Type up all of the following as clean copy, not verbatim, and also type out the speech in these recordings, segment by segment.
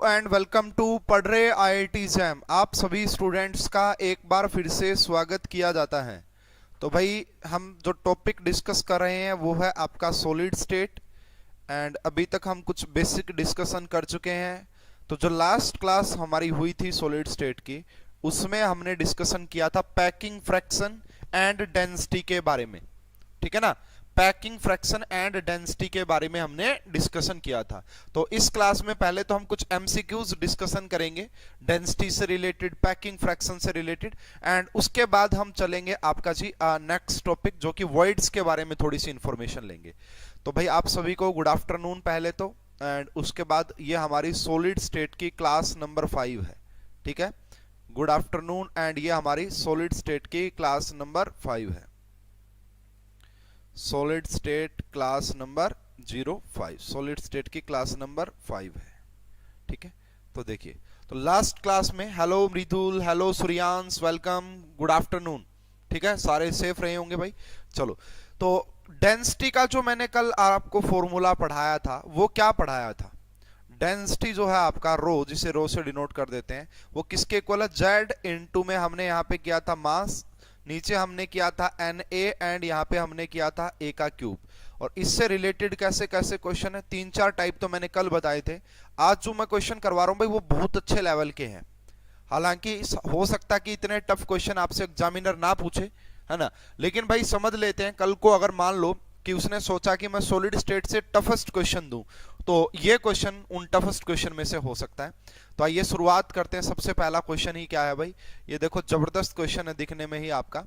And welcome to पढ़ रहे IIT jam. आप सभी स्टूडेंट्स का एक बार फिर से स्वागत किया जाता है। तो भाई हम जो टॉपिक डिस्कस कर रहे हैं वो है आपका सॉलिड स्टेट। एंड अभी तक हम कुछ बेसिक डिस्कशन कर चुके हैं। तो जो लास्ट क्लास हमारी हुई थी सॉलिड स्टेट की, उसमें हमने डिस्कशन किया था पैकिंग फ्रैक्शन एंड डेंसिटी के बारे में। ठीक है ना, पैकिंग फ्रैक्शन एंड डेंसिटी के बारे में हमने डिस्कशन किया था। तो इस क्लास में पहले तो हम कुछ एमसीक्यूज डिस्कशन करेंगे डेंसिटी से रिलेटेड, पैकिंग फ्रैक्शन से रिलेटेड, एंड उसके बाद हम चलेंगे आपका जी नेक्स्ट टॉपिक जो कि वॉइड्स के बारे में थोड़ी सी इंफॉर्मेशन लेंगे। तो भाई आप सभी को गुड आफ्टरनून पहले तो, एंड उसके बाद ये हमारी सॉलिड स्टेट की क्लास नंबर 5 है। ठीक है, गुड आफ्टरनून, एंड ये हमारी सॉलिड स्टेट की क्लास नंबर 5 है। Solid state class number 05, solid state की क्लास नंबर 5 है। ठीक है, तो देखिए, तो लास्ट क्लास में hello Mridul, hello Suryansh, welcome, good afternoon. ठीक है, सारे सेफ रहे होंगे भाई। चलो, तो डेंसिटी का जो मैंने कल आपको फॉर्मूला पढ़ाया था वो क्या पढ़ाया था? डेंसिटी जो है आपका रो, जिसे रो से डिनोट कर देते हैं, वो किसके इक्वल है? जेड इनटू में हमने यहाँ पे किया था मास, नीचे हमने किया था एन ए, एंड यहाँ पे हमने किया था ए का क्यूब। और इससे रिलेटेड कैसे कैसे क्वेश्चन है, 3-4 टाइप तो मैंने कल बताए थे। आज जो मैं क्वेश्चन करवा रहा हूँ भाई वो बहुत अच्छे लेवल के हैं। हालांकि हो सकता कि इतने टफ क्वेश्चन आपसे एग्जामिनर ना पूछे, है ना, लेकिन भाई समझ लेते हैं। कल को अगर मान लो कि उसने सोचा कि मैं सॉलिड स्टेट से टफेस्ट क्वेश्चन दूं, तो ये क्वेश्चन उन टफेस्ट क्वेश्चन में से हो सकता है। तो आइए शुरुआत करते हैं। सबसे पहला क्वेश्चन ही क्या है भाई, ये देखो जबरदस्त क्वेश्चन है दिखने में ही आपका।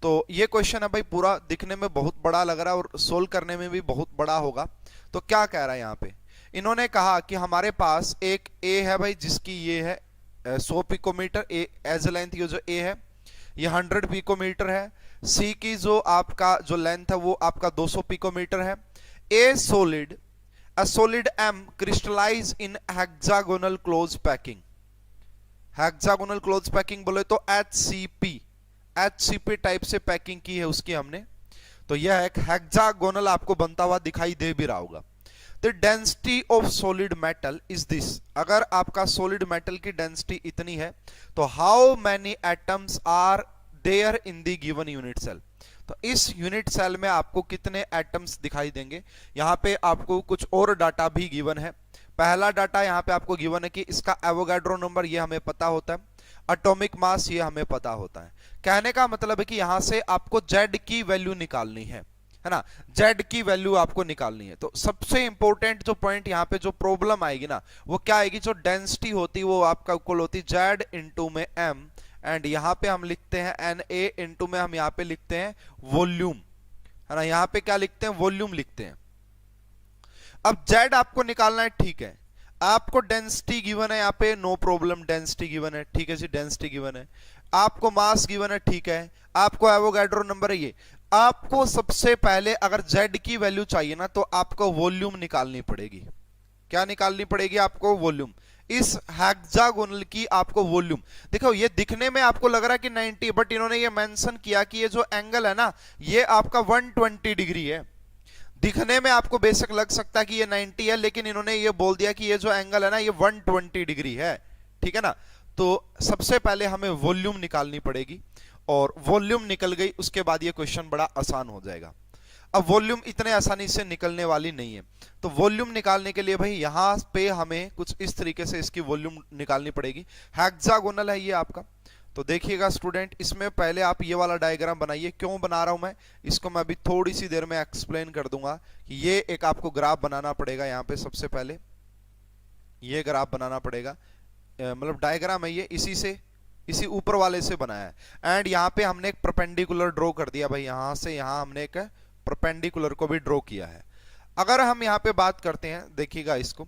तो ये क्वेश्चन है भाई, पूरा दिखने में बहुत बड़ा लग रहा है और सोल्व करने में भी बहुत बड़ा होगा। तो क्या कह रहा है यहाँ पे, इन्होंने कहा कि हमारे पास एक ए है भाई, जिसकी ये है 100 पिकोमीटर ए एज लेंथ, ये जो ए है ये 100 पिकोमीटर है। सी की जो आपका जो लेंथ है वो आपका 200 पिकोमीटर है। ए solid, a solid M crystallize in hexagonal close packing। Hexagonal close packing बोले तो एचसीपी टाइप से पैकिंग की है उसकी हमने। तो यह एक हेक्सागोनल आपको बनता हुआ दिखाई दे भी रहा होगा। The density of solid metal is this, अगर आपका सॉलिड मेटल की डेंसिटी इतनी है तो how many atoms are there in the given unit cell. तो इस यूनिट सेल में आपको कितने एटम्स दिखाई देंगे। यहां पे आपको कुछ और डाटा भी गिवन है। पहला डाटा यहां पे आपको गिवन है कि इसका एवोगाड्रो नंबर, ये हमें पता होता है। एटॉमिक मास, ये हमें पता होता है। कहने का मतलब है कि यहां से आपको जेड की वैल्यू निकालनी है ना, जेड की वैल्यू आपको निकालनी है। तो सबसे इंपॉर्टेंट जो पॉइंट यहां पे जो प्रॉब्लम आएगी ना, वो क्या आएगी, जो डेंसिटी होती वो आपका इक्वल होती जेड इंटू में एम, एंड यहां पे हम लिखते हैं एन ए इंटू में हम यहां पे लिखते हैं वॉल्यूम, है ना। यहां पे क्या लिखते हैं, वॉल्यूम लिखते हैं। अब जेड आपको निकालना है, ठीक है। आपको डेंसिटी गिवन है यहाँ पे, नो प्रॉब्लम, डेंसिटी गिवन है, ठीक है जी, डेंसिटी गिवन है। आपको मास गिवन है, ठीक है। आपको एवोगाड्रो नंबर है ये। आपको सबसे पहले अगर जेड की वैल्यू चाहिए ना, तो आपको वॉल्यूम निकालनी पड़ेगी। क्या निकालनी पड़ेगी आपको? वॉल्यूम। इस हेक्सागोनल की आपको वॉल्यूम, देखो ये दिखने में आपको लग रहा है कि 90, बट इन्होंने ये मेंशन किया कि ये जो एंगल है ना, ये आपका 120 डिग्री है। दिखने में आपको बेशक लग सकता है कि ये 90 है, लेकिन इन्होंने ये बोल दिया कि ये जो एंगल है ना, ये 120 डिग्री है। ठीक है ना। तो सबसे पहले हमें वॉल्यूम निकालनी पड़ेगी, और वॉल्यूम निकल गई, उसके बाद ये क्वेश्चन बड़ा आसान हो जाएगा। अब वॉल्यूम इतने आसानी से निकलने वाली नहीं है। तो वॉल्यूम निकालने के लिए भाई यहां पे हमें कुछ इस तरीके से इसकी वॉल्यूम निकालनी पड़ेगी। हेक्सागोनल है ये आपका। तो देखिएगा स्टूडेंट, इसमें पहले आप ये वाला डायग्राम बनाइए। क्यों बना रहा हूं मैं इसको, मैं अभी थोड़ी सी देर में एक्सप्लेन कर दूंगा कि ये एक आपको ग्राफ बनाना पड़ेगा। यहाँ पे सबसे पहले ये ग्राफ बनाना पड़ेगा, मतलब डायग्राम है ये, इसी ऊपर वाले से बनाया है। एंड यहाँ पे हमने एक परपेंडिकुलर ड्रॉ कर दिया भाई, यहां से यहां हमने एक परपेंडिकुलर को भी ड्रॉ किया है। अगर हम यहाँ पे बात करते हैं, देखिएगा इसको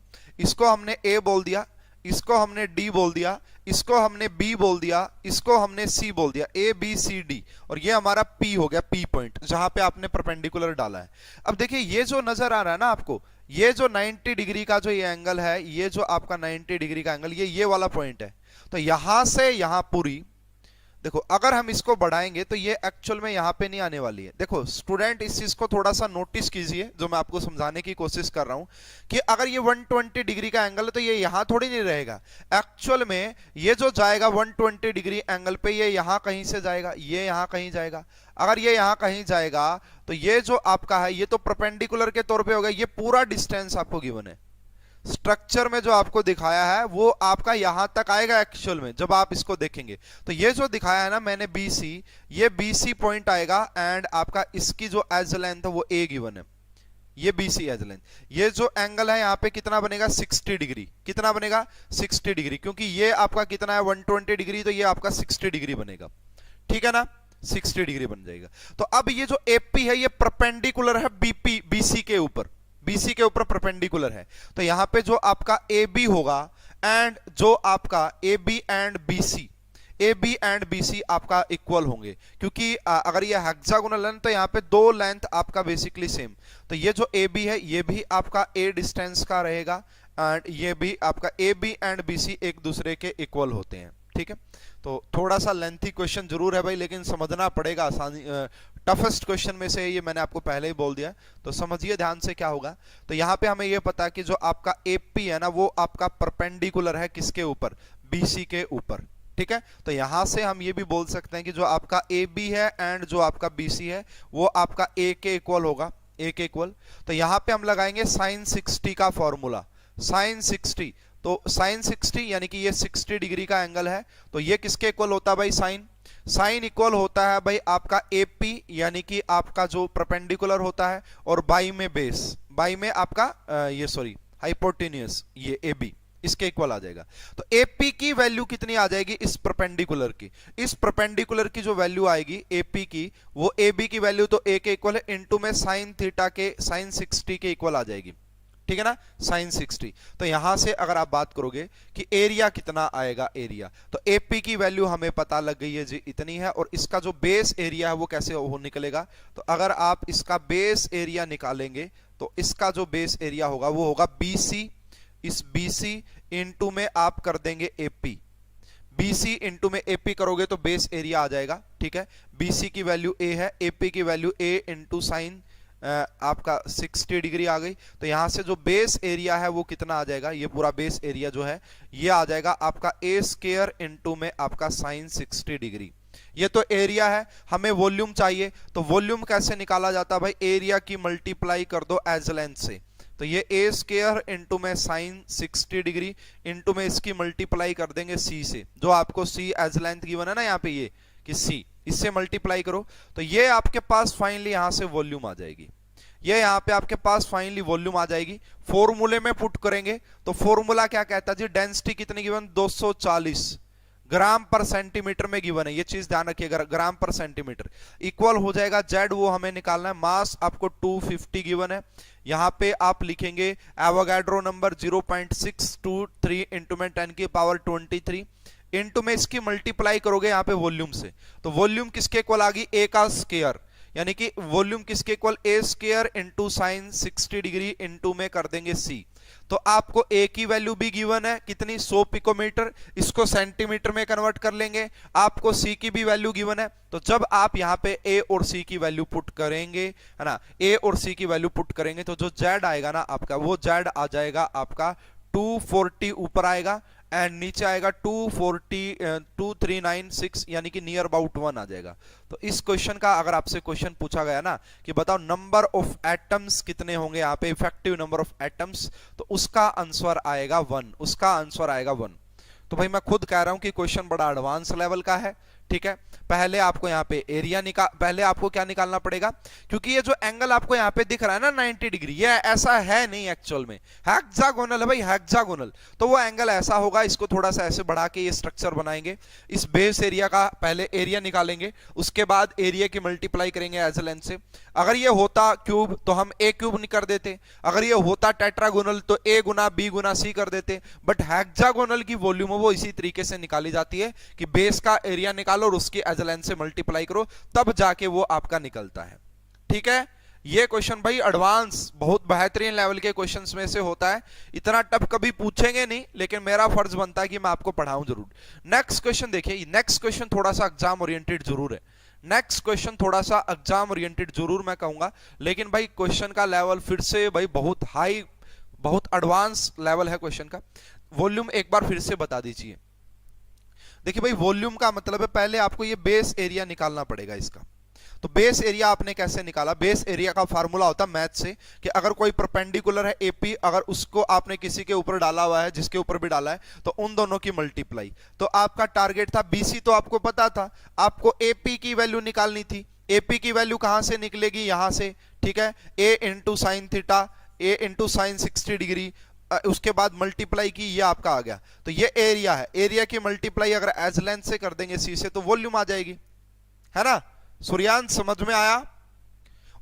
हमने ए बोल दिया, इसको हमने डी बोल दिया, इसको हमने बी बोल दिया, इसको हमने सी बोल दिया, ए बी सी डी, और ये हमारा पी हो गया, पी पॉइंट, जहां पे आपने परपेंडिकुलर डाला है। अब देखिए ये जो नजर आ रहा है ना आपको, ये जो 90 डिग्री का जो ये एंगल है, ये जो आपका 90 डिग्री का एंगल, ये वाला पॉइंट है। तो यहां से यहां पूरी देखो अगर हम इसको बढ़ाएंगे तो ये एक्चुअल में यहाँ पे नहीं आने वाली है। देखो स्टूडेंट इस चीज को थोड़ा सा नोटिस कीजिए, जो मैं आपको समझाने की कोशिश कर रहा हूं कि अगर ये 120 डिग्री का एंगल है तो ये यहाँ थोड़ी नहीं रहेगा। एक्चुअल में ये जो जाएगा 120 डिग्री एंगल पे, ये यहाँ कहीं से जाएगा, ये यहाँ कहीं जाएगा। अगर ये यहाँ कहीं जाएगा तो ये जो आपका है ये तो परपेंडिकुलर के तौर पे होगा। ये पूरा डिस्टेंस आपको गिवन है, स्ट्रक्चर में जो आपको दिखाया है वो आपका यहां तक आएगा एक्चुअल में जब आप इसको देखेंगे। तो ये जो दिखाया है ना मैंने BC, ये BC पॉइंट आएगा एंड आपका इसकी जो एज लेंथ है वो A गिवन है, ये BC एज लेंथ। ये जो एंगल है यहाँ पे कितना बनेगा 60 डिग्री, कितना बनेगा 60 डिग्री, क्योंकि ये आपका कितना है 120 डिग्री, तो ये आपका 60 डिग्री बनेगा, ठीक है ना, 60 डिग्री बन जाएगा। तो अब ये जो AP है ये परपेंडिकुलर है BC के ऊपर, BC के ऊपर परपेंडिकुलर है। तो यहां पे जो आपका AB होगा एंड जो आपका AB एंड BC आपका इक्वल होंगे, क्योंकि अगर ये हेक्सागोनल है तो यहाँ पे दो लेंथ आपका बेसिकली सेम। तो ये जो AB है ये भी आपका A डिस्टेंस का रहेगा एंड ये भी आपका AB एंड BC एक दूसरे के इक्वल होते हैं, ठीक है। तो थोड़ा सा लेंथी क्वेश्चन जरूर है भाई, लेकिन समझना पड़ेगा, आसानी टफेस्ट क्वेश्चन में से ये मैंने आपको पहले ही बोल दिया, तो समझिए ध्यान से क्या होगा। तो यहाँ पे हमें ये पता है कि जो आपका AP है ना वो आपका परपेंडिकुलर है किसके ऊपर, BC के ऊपर, ठीक है। तो यहां से हम ये भी बोल सकते हैं कि जो आपका AB है एंड जो आपका BC है वो आपका A के इक्वल होगा, A के इक्वल। तो यहां पे हम लगाएंगे sin 60 का फॉर्मूला, sin 60। तो sin 60 यानी कि ये 60 डिग्री का एंगल है, तो ये किसके इक्वल होता है भाई, साइन इक्वल होता है भाई आपका AP यानी कि आपका जो परपेंडिकुलर होता है, और बाई में बेस, बाई में आपका ये सॉरी हाइपोटेन्यूस, ये AB इसके इक्वल आ जाएगा। तो AP की वैल्यू कितनी आ जाएगी इस परपेंडिकुलर की, इस परपेंडिकुलर की जो वैल्यू आएगी AP की वो AB की वैल्यू तो A के इक्वल है इनटू में sin थीटा के sin 60 के इक्वल आ जाएगी, ठीक है ना, sin 60। तो यहां से अगर आप बात करोगे कि एरिया कितना आएगा, एरिया तो AP की वैल्यू हमें पता लग गई है जी इतनी है, और इसका जो बेस एरिया है वो कैसे हो निकलेगा। तो अगर आप इसका बेस एरिया निकालेंगे तो इसका जो बेस एरिया होगा वो होगा BC, इस BC इंटू में आप कर देंगे AP, BC इंटू में AP करोगे तो बेस एरिया आ जाएगा, ठीक है। BC की वैल्यू A है, AP की वैल्यू A इंटू साइन आपका 60 डिग्री आ गई। तो यहां से जो बेस एरिया है वो कितना आ जाएगा, ये पूरा बेस एरिया जो है ये आ जाएगा आपका A स्क्वायर इंटू में आपका साइन 60 डिग्री। ये तो एरिया है, हमें वॉल्यूम चाहिए, तो वॉल्यूम कैसे निकाला जाता है भाई, एरिया की मल्टीप्लाई कर दो एज लेंथ से। तो ये A स्क्वायर इंटू में साइन 60 डिग्री इंटू में इसकी मल्टीप्लाई कर देंगे C से, जो आपको C एज लेंथ गिवन है ना यहाँ पे, ये कि C इससे मल्टीप्लाई करो तो ये आपके पास फाइनली यहां से वॉल्यूम आ जाएगी, ये यहां पे आपके पास फाइनली वॉल्यूम आ जाएगी। फॉर्मूले में पुट करेंगे तो फॉर्मूला क्या कहता है जी, डेंसिटी कितनी गिवन 240 ग्राम पर सेंटीमीटर में गिवन है, ये चीज ध्यान रखिएगा, ग्राम पर सेंटीमीटर इक्वल हो जाएगा Z, वो हमें निकालना है। मास आपको 250 गिवन है, यहां पे आप लिखेंगे एवोगाड्रो नंबर 0.623 इंटू में 10 की पावर 23 इंटू में इसकी मल्टीप्लाई करोगे यहाँ पे वॉल्यूम से, तो वॉल्यूम किसके इक्वल आ गई, A का स्क्वायर, यानी कि वॉल्यूम किसके equal A square into sine 60 degree into में कर देंगे C। तो आपको A की वैल्यू भी गिवन है कितनी 100 पिकोमीटर, इसको सेंटीमीटर में कन्वर्ट कर लेंगे। आपको C की भी वैल्यू गिवन है, तो जब आप यहाँ पे A और C की वैल्यू पुट करेंगे है ना, A और C की वैल्यू पुट करेंगे तो जो Z आएगा ना आपका, वो Z आ जाएगा आपका 240 ऊपर आएगा एंड नीचे आएगा 2396 यानी कि नियर अबाउट 1 आ जाएगा। तो इस क्वेश्चन का अगर आपसे क्वेश्चन पूछा गया ना कि बताओ नंबर ऑफ एटम्स कितने होंगे यहाँ पे, इफेक्टिव नंबर ऑफ एटम्स, तो उसका आंसर आएगा 1, उसका आंसर आएगा 1। तो भाई मैं खुद कह रहा हूं कि क्वेश्चन बड़ा एडवांस लेवल का है, ठीक है। पहले आपको यहाँ पे एरिया पहले आपको क्या निकालना पड़ेगा, क्योंकि ये जो एंगल आपको यहाँ पे दिख रहा है ना 90 डिग्री, ये ऐसा है नहीं एक्चुअल में, हेक्सागोनल है भाई, हेक्सागोनल। तो वो एंगल ऐसा होगा, इसको थोड़ा सा ऐसे बढ़ा के ये स्ट्रक्चर बनाएंगे। इस बेस एरिया का पहले एरिया निकालेंगे, उसके बाद एरिया की मल्टीप्लाई करेंगे एज लेंथ से। अगर ये होता क्यूब तो हम A क्यूब नहीं कर देते, अगर ये होता टेट्रागोनल तो A Guna B Guna C कर देते, बट हेक्सागोनल की वॉल्यूम वो इसी तरीके से निकाली जाती है कि बेस का एरिया निकालो और उसकी एज लेंथ से मल्टीप्लाई करो, तब जाके वो आपका निकलता है, ठीक है। ये क्वेश्चन भाई एडवांस बहुत बेहतरीन लेवल के क्वेश्चंस में से होता है। इतना टफ कभी पूछेंगे नहीं, लेकिन मेरा फर्ज बनता है कि मैं आपको पढ़ाऊं जरूर। नेक्स्ट क्वेश्चन देखिए, नेक्स्ट क्वेश्चन थोड़ा सा एग्जाम ओरिएंटेड जरूर है, नेक्स्ट क्वेश्चन थोड़ा सा एग्जाम ओरिएंटेड जरूर मैं कहूंगा, लेकिन भाई क्वेश्चन का लेवल फिर से भाई बहुत हाई, बहुत एडवांस लेवल है क्वेश्चन का। वॉल्यूम एक बार फिर से बता दीजिए। देखिए भाई वॉल्यूम का मतलब है पहले आपको ये बेस एरिया निकालना पड़ेगा इसका। तो बेस एरिया आपने कैसे निकाला? बेस एरिया का फार्मूला होता है मैथ से कि अगर कोई परपेंडिकुलर है एपी, अगर उसको आपने किसी के ऊपर डाला हुआ है, जिसके ऊपर भी डाला है, तो उन दोनों की मल्टीप्लाई। तो आपका टारगेट था बीसी, तो आपको पता था आपको एपी की वैल्यू निकालनी थी। एपी की वैल्यू कहां से निकलेगी? यहां से, ठीक है, ए इंटू साइन थीटा, ए इंटू साइन 60 डिग्री, उसके बाद मल्टीप्लाई की, ये आपका आ गया। तो ये एरिया है, एरिया की मल्टीप्लाई अगर एज लेंथ से कर देंगे सी से, तो वॉल्यूम आ जाएगी, है ना। सूर्यांश समझ में आया?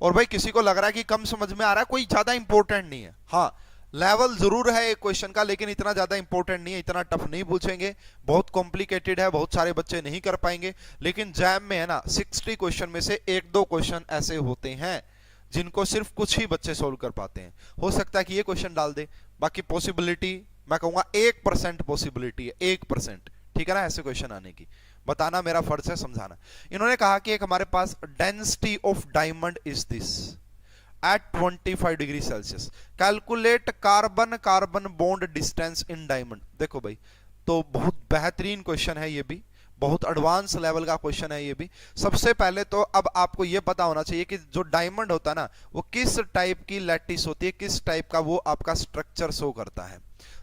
और भाई किसी को लग रहा है कि कम समझ में आ रहा है, कोई ज्यादा इंपॉर्टेंट नहीं है। हाँ लेवल जरूर है एक क्वेश्चन का, लेकिन इतना ज्यादा इंपॉर्टेंट नहीं है, इतना टफ नहीं पूछेंगे, बहुत कॉम्प्लिकेटेड है, बहुत सारे बच्चे नहीं कर पाएंगे। लेकिन जैम में है ना 60 क्वेश्चन में से एक दो क्वेश्चन ऐसे होते हैं जिनको सिर्फ कुछ ही बच्चे सोल्व कर पाते हैं। हो सकता है कि ये क्वेश्चन डाल दे, बाकी पॉसिबिलिटी मैं कहूंगा 1% पॉसिबिलिटी है, 1%, ठीक है ना, ऐसे क्वेश्चन आने की। बताना मेरा फर्ज है, समझाना। इन्होंने कहा कि एक हमारे पास density of diamond is this at 25 degree Celsius, calculate carbon carbon bond distance in diamond. देखो भाई, तो बहुत बेहतरीन क्वेश्चन है ये भी, बहुत एडवांस लेवल का क्वेश्चन है ये भी। सबसे पहले तो अब आपको ये पता होना चाहिए कि जो डायमंड होता है ना, वो किस टाइप की लैटिस होती है, किस टाइप का वो आपका स्ट्रक्चर शो करता है।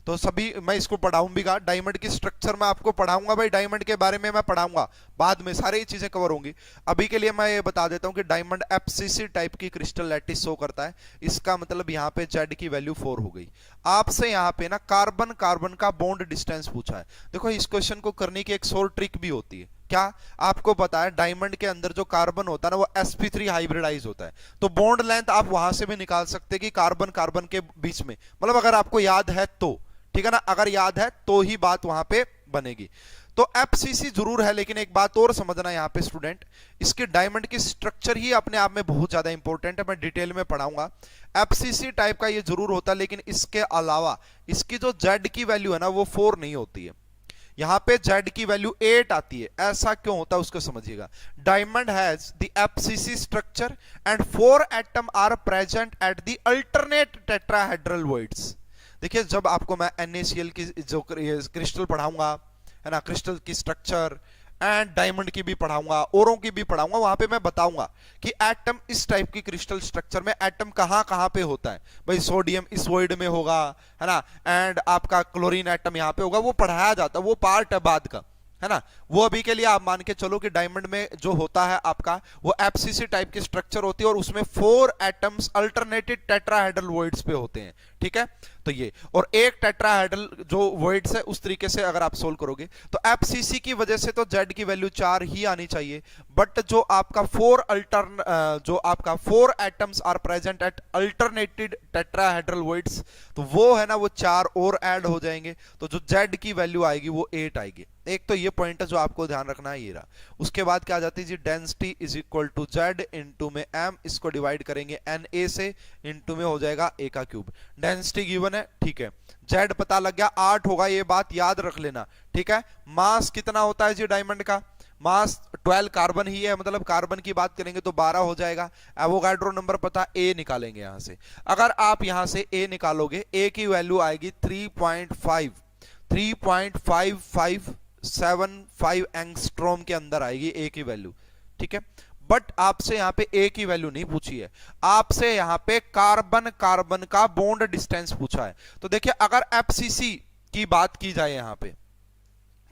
तो सभी मैं इसको पढ़ाऊं भी, डायमंड की स्ट्रक्चर मैं आपको पढ़ाऊंगा भाई, डायमंड के बारे में मैं पढ़ाऊंगा बाद में, सारी चीजें कवर होंगी। अभी के लिए मैं ये बता देता हूं कि डायमंड एफसीसी टाइप की क्रिस्टल लैटिस शो करता है। इसका मतलब यहां पे जेड की वैल्यू 4 हो गई। आपसे यहां पे ना कार्बन कार्बन का बॉन्ड डिस्टेंस पूछा है। देखो इस क्वेश्चन को करने की एक और ट्रिक भी होती है। क्या आपको पता है डायमंड के अंदर जो कार्बन होता है ना, वो sp3 हाइब्रिडाइज होता है। तो बॉन्ड लेंथ आप वहां से भी निकाल सकते हैं कि कार्बन कार्बन के बीच में, मतलब अगर आपको याद है तो, ठीक है ना, अगर याद है तो ही बात वहां पे बनेगी। तो एफसीसी जरूर है, लेकिन एक बात और समझना यहां पे स्टूडेंट, इसके डायमंड की स्ट्रक्चर ही अपने आप में बहुत ज्यादा इंपॉर्टेंट है, मैं डिटेल में पढ़ाऊंगा। एफसीसी टाइप का ये जरूर होता है, लेकिन इसके अलावा इसकी जो जेड की वैल्यू है ना, वो 4 नहीं होती है। यहां पे जेड की वैल्यू 8 आती है। ऐसा क्यों होता है उसको समझिएगा। Diamond has the FCC structure and 4 atom are present at the alternate tetrahedral voids. देखिए जब आपको मैं NaCl की जो क्रिस्टल पढ़ाऊंगा, है ना, क्रिस्टल की स्ट्रक्चर एंड डायमंड की भी पढ़ाऊंगा, औरों की भी पढ़ाऊंगा, वहां पे मैं बताऊंगा कि एटम इस टाइप की क्रिस्टल स्ट्रक्चर में एटम कहां कहां पे होता है। भाई सोडियम इस वॉइड में होगा, है ना, एंड आपका क्लोरीन एटम यहां पे होगा, वो पढ़ाया जाता है, वो पार्ट है बाद का, है ना। वो अभी के लिए आप मान के चलो कि डायमंड में जो होता है आपका, वो एफसीसी टाइप की स्ट्रक्चर होती है और उसमें 4 एटम्स अल्टरनेटेड टेट्राहेड्रल वॉइड्स पे होते हैं, ठीक है। तो ये और एक टेट्राहेड्रल जो वॉइड्स है, उस तरीके से अगर आप सोल्व करोगे तो एफसीसी की वजह से तो जेड की वैल्यू 4 ही आनी चाहिए। बट जो आपका 4 atoms are present at alternated tetrahedral voids, तो वो है ना, वो 4 और ऐड हो जाएंगे, तो जो जेड की वैल्यू आएगी वो 8 आएगी। एक तो ये पॉइंट है जो आपको ध्यान रखना है, ये रहा। उसके बाद क्या आ जाती है जी, density is equal to Z into में एम, इसको डिवाइड करेंगे Na से, इंटू में हो जाएगा A का क्यूब। डेंसिटी गिवन है, ठीक है, जेड पता लग गया 8 होगा, ये बात याद रख लेना, ठीक है। मास कितना होता है जी डायमंड का? मास 12 कार्बन ही है, मतलब कार्बन की बात करेंगे तो 12 हो जाएगा। एवोगाड्रो नंबर पता, A निकालेंगे यहां से। अगर आप यहां से A निकालोगे, A की वैल्यू आएगी 3.575 एंगस्ट्रॉम के अंदर आएगी A की वैल्यू, ठीक है। बट आपसे यहां पे A की वैल्यू नहीं पूछी है, आपसे यहां पे कार्बन कार्बन का बॉन्ड डिस्टेंस पूछा है। तो देखिए अगर एफसीसी की बात की जाए यहां पे,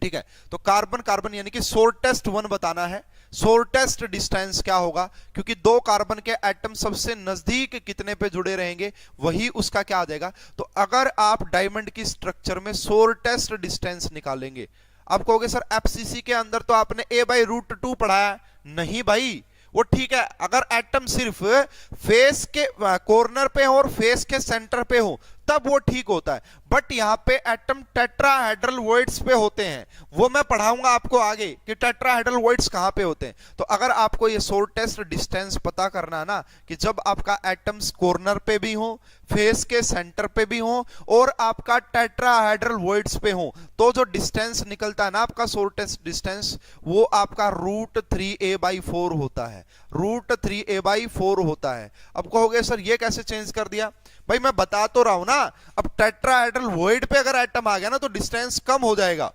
ठीक है, तो कार्बन कार्बन यानी कि शॉर्टेस्ट वन बताना है। शॉर्टेस्ट डिस्टेंस क्या होगा, क्योंकि 2 कार्बन के एटम सबसे नजदीक कितने पे जुड़े रहेंगे, वही उसका क्या आ जाएगा। तो अगर आप डायमंड की स्ट्रक्चर में शॉर्टेस्ट डिस्टेंस निकालेंगे, आप कहोगे सर एफसीसी के अंदर तो आपने a/√2 पढ़ाया। नहीं भाई, वो ठीक है अगर एटम सिर्फ फेस के कॉर्नर पे हो और फेस के सेंटर पे हो, तब वो ठीक होता है। बट यहाँ पे एटम टेट्राहेड्रल वॉइड्स पे होते हैं, वो मैं पढ़ाऊंगा आपको आगे कि टेट्राहेड्रल वॉइड्स कहां पे होते हैं। तो अगर आपको ये शॉर्टेस्ट डिस्टेंस पता करना है ना, कि जब आपका एटम्स कॉर्नर पे भी हो, फेस के सेंटर पे भी हो, और आपका टेट्राहेड्रल वॉइड्स पे हो, तो जो डिस्टेंस निकलता है ना आपका शॉर्टेस्ट डिस्टेंस, वो आपका √3a/4 होता है, √3a/4 होता है। अब कहोगे सर ये कैसे चेंज कर दिया? भाई मैं बता तो रहा हूं ना, अब टेट्राहेड्रल वॉइड पे अगर एटम आ गया ना तो डिस्टेंस कम हो जाएगा,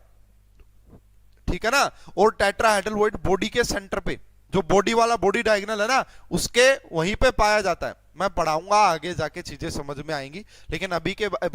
ठीक है ना। और टेट्राहेड्रल वॉइड बॉडी के सेंटर पे, जो बॉडी वाला बॉडी डायगोनल है ना, उसके वहीं पे पाया जाता है। मैं पढ़ाऊंगा आगे जाके चीजें समझ में आएंगी, लेकिन अभी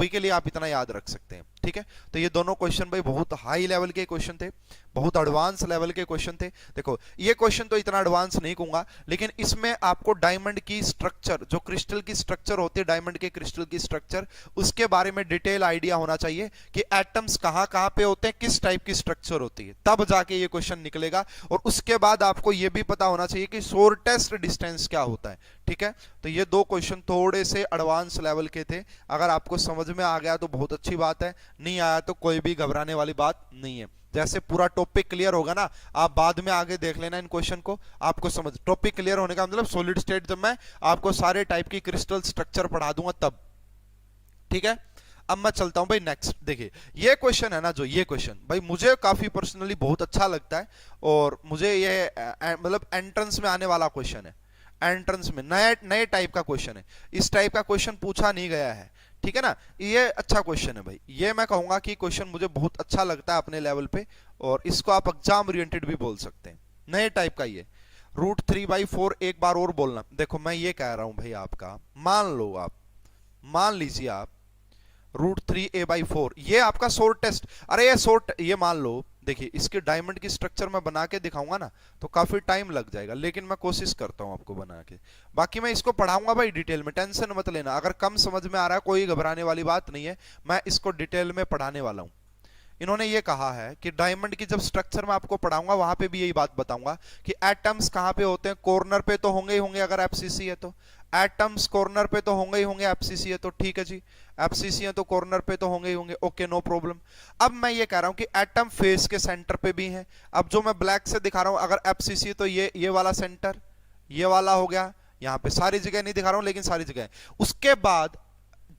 के लिए आप इतना याद रख सकते हैं, ठीक है। तो ये दोनों क्वेश्चन भाई बहुत हाई लेवल के क्वेश्चन थे, बहुत एडवांस लेवल के क्वेश्चन थे। देखो ये क्वेश्चन तो इतना एडवांस नहीं कहूंगा, लेकिन इसमें आपको डायमंड की स्ट्रक्चर, जो क्रिस्टल की स्ट्रक्चर होती है, डायमंड के क्रिस्टल की स्ट्रक्चर, उसके बारे में डिटेल आइडिया होना चाहिए कि एटम्स कहां कहां पे होते हैं, किस टाइप की स्ट्रक्चर होती है, तब जाके ये क्वेश्चन निकलेगा। और उसके बाद आपको ये भी पता होना चाहिए कि शॉर्टेस्ट डिस्टेंस क्या होता है, ठीक है। तो ये दो क्वेश्चन थोड़े से एडवांस लेवल के थे। अगर आपको समझ में आ गया तो बहुत अच्छी बात है, नहीं आया तो कोई भी घबराने वाली बात नहीं है। जैसे पूरा टॉपिक क्लियर होगा ना, आप बाद में आगे देख लेना इन क्वेश्चन को, आपको समझ, टॉपिक क्लियर होने का मतलब सॉलिड स्टेट जब मैं आपको सारे टाइप की क्रिस्टल स्ट्रक्चर पढ़ा दूंगा तब, ठीक है। अब मैं चलता हूं भाई नेक्स्ट। देखिए ये क्वेश्चन है ना, जो ये क्वेश्चन भाई मुझे काफी पर्सनली बहुत अच्छा लगता है, और मुझे ये मतलब एंट्रेंस में आने वाला क्वेश्चन है, एंट्रेंस में नए टाइप का क्वेश्चन है, इस टाइप का क्वेश्चन पूछा नहीं गया है, ठीक है ना। ये अच्छा क्वेश्चन है भाई, ये मैं कहूंगा कि क्वेश्चन मुझे बहुत अच्छा लगता है अपने लेवल पे, और इसको आप एग्जाम ओरिएंटेड भी बोल सकते हैं, नए टाइप का ये। √3/4 एक बार और बोलना। देखो मैं ये कह रहा हूं भाई, आपका मान लो, आप मान लीजिए आप √3a/4 ये आपका शॉर्टेस्ट, अरे ये मान लो, देखिए इसके डायमंड की स्ट्रक्चर मैं बना के दिखाऊंगा ना तो काफी टाइम लग जाएगा, लेकिन मैं कोशिश करता हूं आपको बना के। बाकी मैं इसको पढ़ाऊंगा भाई डिटेल में, टेंशन मत लेना। अगर कम समझ में आ रहा है कोई घबराने वाली बात नहीं है, मैं इसको डिटेल में पढ़ाने वाला हूं। इन्होंने ये कहा है कि डायमंड की जब स्ट्रक्चर में आपको पढ़ाऊंगा वहां पे भी यही बात बताऊंगा कि एटम्स कहां पे होते हैं, कॉर्नर पे तो होंगे ही होंगे, अगर एफसीसी है तो एटम्स कॉर्नर पे तो होंगे ही होंगे, एफसीसी है तो, ठीक है जी, एफसीसी है तो कॉर्नर पे तो होंगे ही होंगे, ओके नो प्रॉब्लम। अब मैं ये कह रहा हूं कि एटम फेस के सेंटर पे भी है। अब जो मैं ब्लैक से दिखा रहा हूं, अगर एफसीसी तो ये वाला सेंटर, ये वाला हो गया, यहां पे सारी जगह नहीं दिखा रहा हूं लेकिन सारी जगह। उसके बाद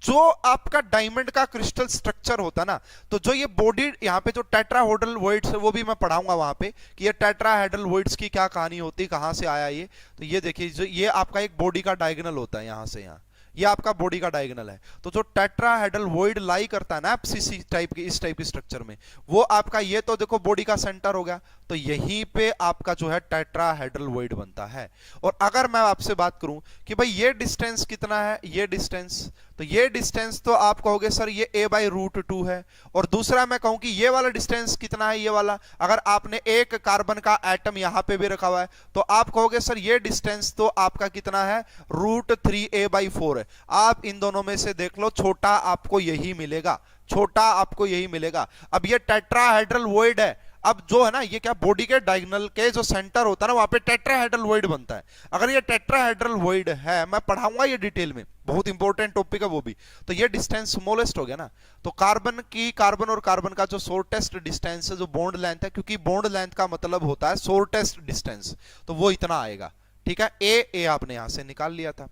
जो आपका डायमंड का क्रिस्टल स्ट्रक्चर होता ना, तो जो ये बॉडी यहाँ पे जो टेट्राहेड्रल वॉइड्स है वो भी मैं पढ़ाऊंगा वहां पे कि ये टेट्राहेड्रल वॉइड्स की क्या कहानी होती है, कहां से आया ये। तो ये देखिए, जो ये आपका एक बॉडी का डायगोनल होता है, यहां से यहां ये आपका बॉडी का डायगोनल है। तो जो टेट्राहेड्रल वॉइड लाई करता है ना एफसीसी टाइप की, इस टाइप की स्ट्रक्चर में, वो आपका ये तो देखो बॉडी का सेंटर हो गया, तो यहीं पे आपका जो है टेट्राहेड्रल वॉइड बनता है। और अगर मैं आपसे बात करूं कि भाई ये डिस्टेंस कितना है, ये डिस्टेंस, तो ये डिस्टेंस तो आप कहोगे सर ये a/√2 है। और दूसरा मैं कहूं कि ये वाला डिस्टेंस कितना है, ये वाला, अगर आपने एक कार्बन का एटम यहां पे भी रखा हुआ है तो आप कहोगे सर ये डिस्टेंस तो आपका कितना है, √3a/4 है। आप इन दोनों में से देख लो, छोटा आपको यही मिलेगा, छोटा आपको यही मिलेगा। अब ये टेट्राहेड्रल वॉइड है, अब जो है ना ये क्या, बॉडी के डायगोनल के जो सेंटर होता है ना वहां पे टेट्राहेड्रल वॉइड बनता है। अगर ये टेट्राहेड्रल वॉइड है, मैं पढ़ाऊंगा ये डिटेल में, बहुत इंपॉर्टेंट टॉपिक है वो भी। तो ये डिस्टेंस स्मॉलेस्ट हो गया ना, तो कार्बन और कार्बन का जो शॉर्टेस्ट डिस्टेंस है, जो बॉन्ड लेंथ है, क्योंकि बॉन्ड लेंथ का मतलब होता है शॉर्टेस्ट डिस्टेंस, तो वो इतना आएगा, ठीक है। ए आपने यहां से निकाल लिया था।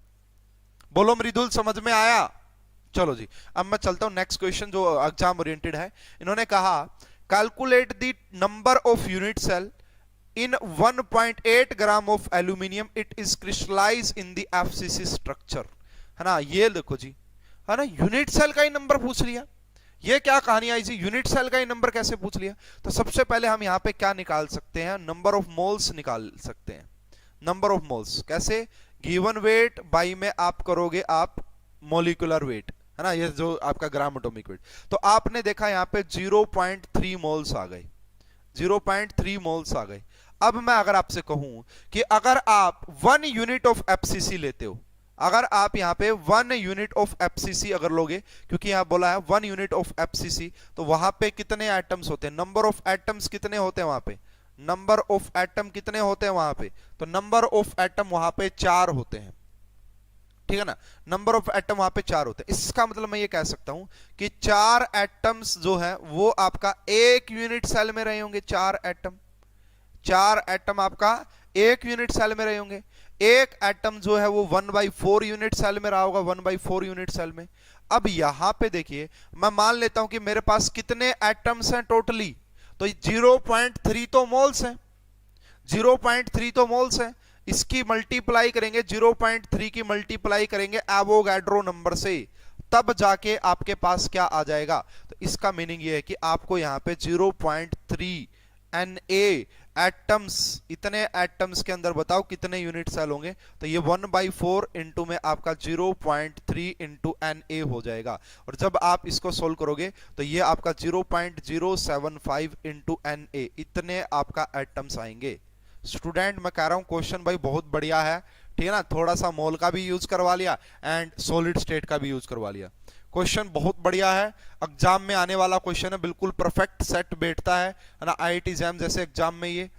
बोलो मृदुल, समझ में आया? चलो जी, अब मैं चलता हूं नेक्स्ट क्वेश्चन जो एग्जाम ओरिएंटेड है। इन्होंने कहा calculate the number of unit cell in 1.8 gram of aluminium it is crystallize in the FCC structure, है ना। ये देखो जी, है ना, यूनिट सेल का ही नंबर पूछ लिया। ये क्या कहानी आई जी, यूनिट सेल का ही नंबर कैसे पूछ लिया? तो सबसे पहले हम यहां पे क्या निकाल सकते हैं, नंबर ऑफ मोल्स निकाल सकते हैं। नंबर ऑफ मोल्स कैसे, गिवन वेट बाई में आप करोगे आप मोलिकुलर वेट, है ना, ये जो आपका ग्राम एटॉमिक वेट। तो आपने देखा यहां पे 0.3 मोल्स आ गए, 0.3 मोल्स आ गए। अब मैं अगर आपसे कहूं कि अगर आप 1 यूनिट ऑफ एफसीसी लेते हो, अगर आप यहां पे 1 यूनिट ऑफ एफसीसी अगर लोगे, क्योंकि यहां बोला है 1 यूनिट ऑफ एफसीसी, तो वहां पे कितने एटम्स होते हैं, नंबर ऑफ एटम्स कितने होते हैं वहां पे, नंबर ऑफ एटम कितने होते हैं वहां पे, तो नंबर ऑफ एटम वहां पे 4 होते हैं, ठीक है ना, नंबर ऑफ एटम वहां पे 4 होते हैं। इसका मतलब मैं ये कह सकता हूं कि 4 एटम्स जो है वो आपका एक यूनिट सेल में रहे होंगे। 4 एटम, 4 एटम आपका एक यूनिट सेल में रहे होंगे। एक एटम जो है वो 1/4 यूनिट सेल में रहा होगा, 1/4 यूनिट सेल में। अब यहां पे देखिए, मैं मान लेता हूं कि मेरे पास कितने एटम्स हैं टोटली, तो 0.3 तो मोल्स हैं, 0.3 तो मोल्स हैं। इसकी मल्टीप्लाई करेंगे, 0.3 की मल्टीप्लाई करेंगे एवोगैड्रो नंबर से, तब जाके आपके पास क्या आ जाएगा। तो इसका मीनिंग ये है कि आपको यहां पे 0.3 Na एटम्स, इतने एटम्स के अंदर बताओ कितने यूनिट सेल होंगे। तो ये 1/4 इंटू में आपका 0.3 इंटू Na हो जाएगा। और जब आप इसको सोल्व करोगे तो ये आपका 0.075 इंटू Na, इतने आपका एटम्स आएंगे। स्टूडेंट मैं कह रहा हूं क्वेश्चन भाई बहुत बढ़िया है, ठीक है ना। थोड़ा सा मोल का भी यूज करवा लिया एंड सॉलिड स्टेट का भी यूज करवा लिया। क्वेश्चन बहुत बढ़िया है, एग्जाम में आने वाला क्वेश्चन है, बिल्कुल परफेक्ट सेट बैठता है ना। आईआईटी एग्जाम जैसे एग्जाम में ये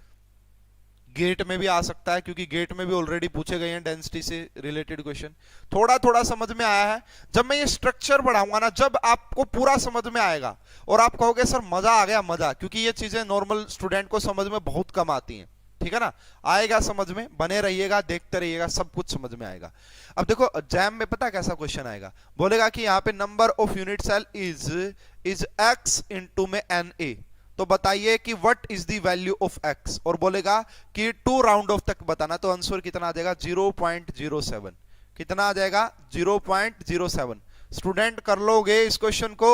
गेट में भी आ सकता है, क्योंकि गेट में भी ऑलरेडी पूछे गए हैं डेंसिटी से रिलेटेड क्वेश्चन। थोड़ा थोड़ा समझ में आया है। जब मैं ये स्ट्रक्चर बढ़ाऊंगा ना, जब आपको पूरा समझ में आएगा और आप कहोगे सर मजा आ गया, मजा, क्योंकि ये चीजें नॉर्मल स्टूडेंट को समझ में बहुत कम आती हैं, ठीक है ना। आएगा समझ में, बने रहिएगा, देखते रहिएगा, सब कुछ समझ में आएगा। अब देखो एग्जाम में पता कैसा क्वेश्चन आएगा, बोलेगा कि यहाँ पे number of unit cell is x into में Na, तो बताइए कि what is the value of x, और बोलेगा कि 2 राउंड ऑफ तक बताना। तो आंसर कितना आ जाएगा, 0.07। कितना आ जाएगा, 0.07। स्टूडेंट कर लोगे इस क्वेश्चन को,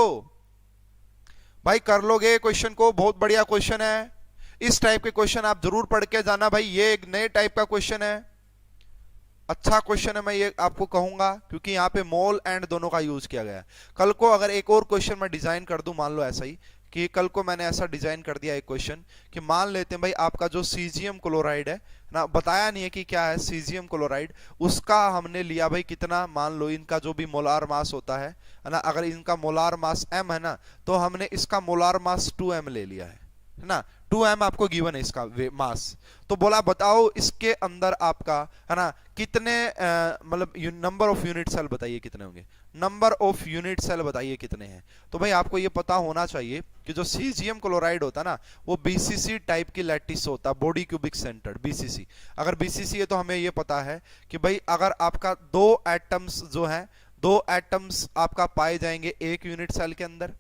भाई कर लोगे क्वेश्चन को, बहुत बढ़िया क्वेश्चन है। इस टाइप के क्वेश्चन आप जरूर पढ़ के जाना भाई, ये एक नए टाइप का क्वेश्चन है, अच्छा क्वेश्चन है, मैं ये आपको कहूंगा, क्योंकि यहाँ पे मोल एंड दोनों का यूज किया गया है। कल को अगर एक और क्वेश्चन मैं डिजाइन कर दूं, मान लो ऐसा ही कि कल को मैंने ऐसा डिजाइन कर दिया एक क्वेश्चन कि मान लेते हैं भाई आपका जो सीजियम क्लोराइड है ना, बताया नहीं है कि क्या है सीजियम क्लोराइड, उसका हमने लिया भाई कितना, मान लो इनका जो भी मोलार मास होता है ना, अगर इनका मोलार मास m है ना, तो हमने इसका मोलार मास 2m ले लिया है ना। 2m आपको गिवन है इसका मास। तो बोला बताओ इसके अंदर आपका है ना कितने मतलब नंबर ऑफ यूनिट सेल बताइए कितने होंगे, नंबर ऑफ यूनिट सेल बताइए कितने हैं। तो भाई आपको ये पता होना चाहिए कि जो सीजियम क्लोराइड होता है ना, वो बीसीसी टाइप की लैटिस होता है, बॉडी क्यूबिक सेंटर्ड बीसीसी। अगर बीसीसी है तो हमें ये पता है कि भाई अगर आपका 2 एटम्स जो है, 2 एटम्स आपका पाए जाएंगे एक यूनिट सेल के अंदर,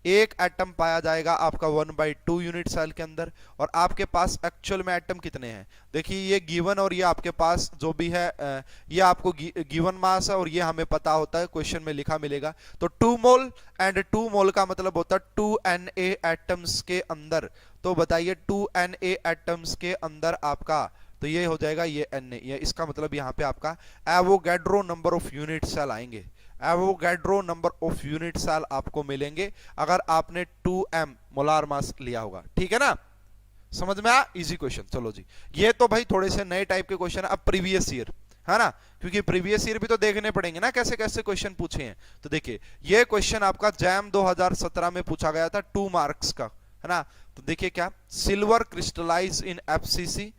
एक एटम पाया जाएगा आपका 1/2 यूनिट सेल के अंदर, और आपके पास एक्चुअल में एटम कितने हैं। देखिए ये गिवन और ये आपके पास जो भी है ये आपको गिवन मास है, और ये हमें पता होता है, क्वेश्चन में लिखा मिलेगा। तो 2 मोल एंड 2 मोल का मतलब होता है 2 Na एटम्स के अंदर। तो बताइए 2 Na एटम्स के अंदर आपका, तो ये हो जाएगा ये Na, ये इसका मतलब यहाँ पे आपका Avogadro number of unit cell आएंगे, Avogadro number of unit cell आपको मिलेंगे अगर आपने 2m मोलार मास लिया होगा, ठीक है ना। समझ में आया, इजी क्वेश्चन। चलो जी, ये तो भाई थोड़े से नए टाइप के क्वेश्चन है। अब प्रीवियस ईयर है ना, क्योंकि प्रीवियस ईयर भी तो देखने पड़ेंगे ना कैसे कैसे क्वेश्चन पूछे हैं। तो देखिए ये क्वेश्चन आपका जैम 2017 में पूछा गया था, 2 मार्क्स का, है ना। तो देखिए क्या, silver crystallize in FCC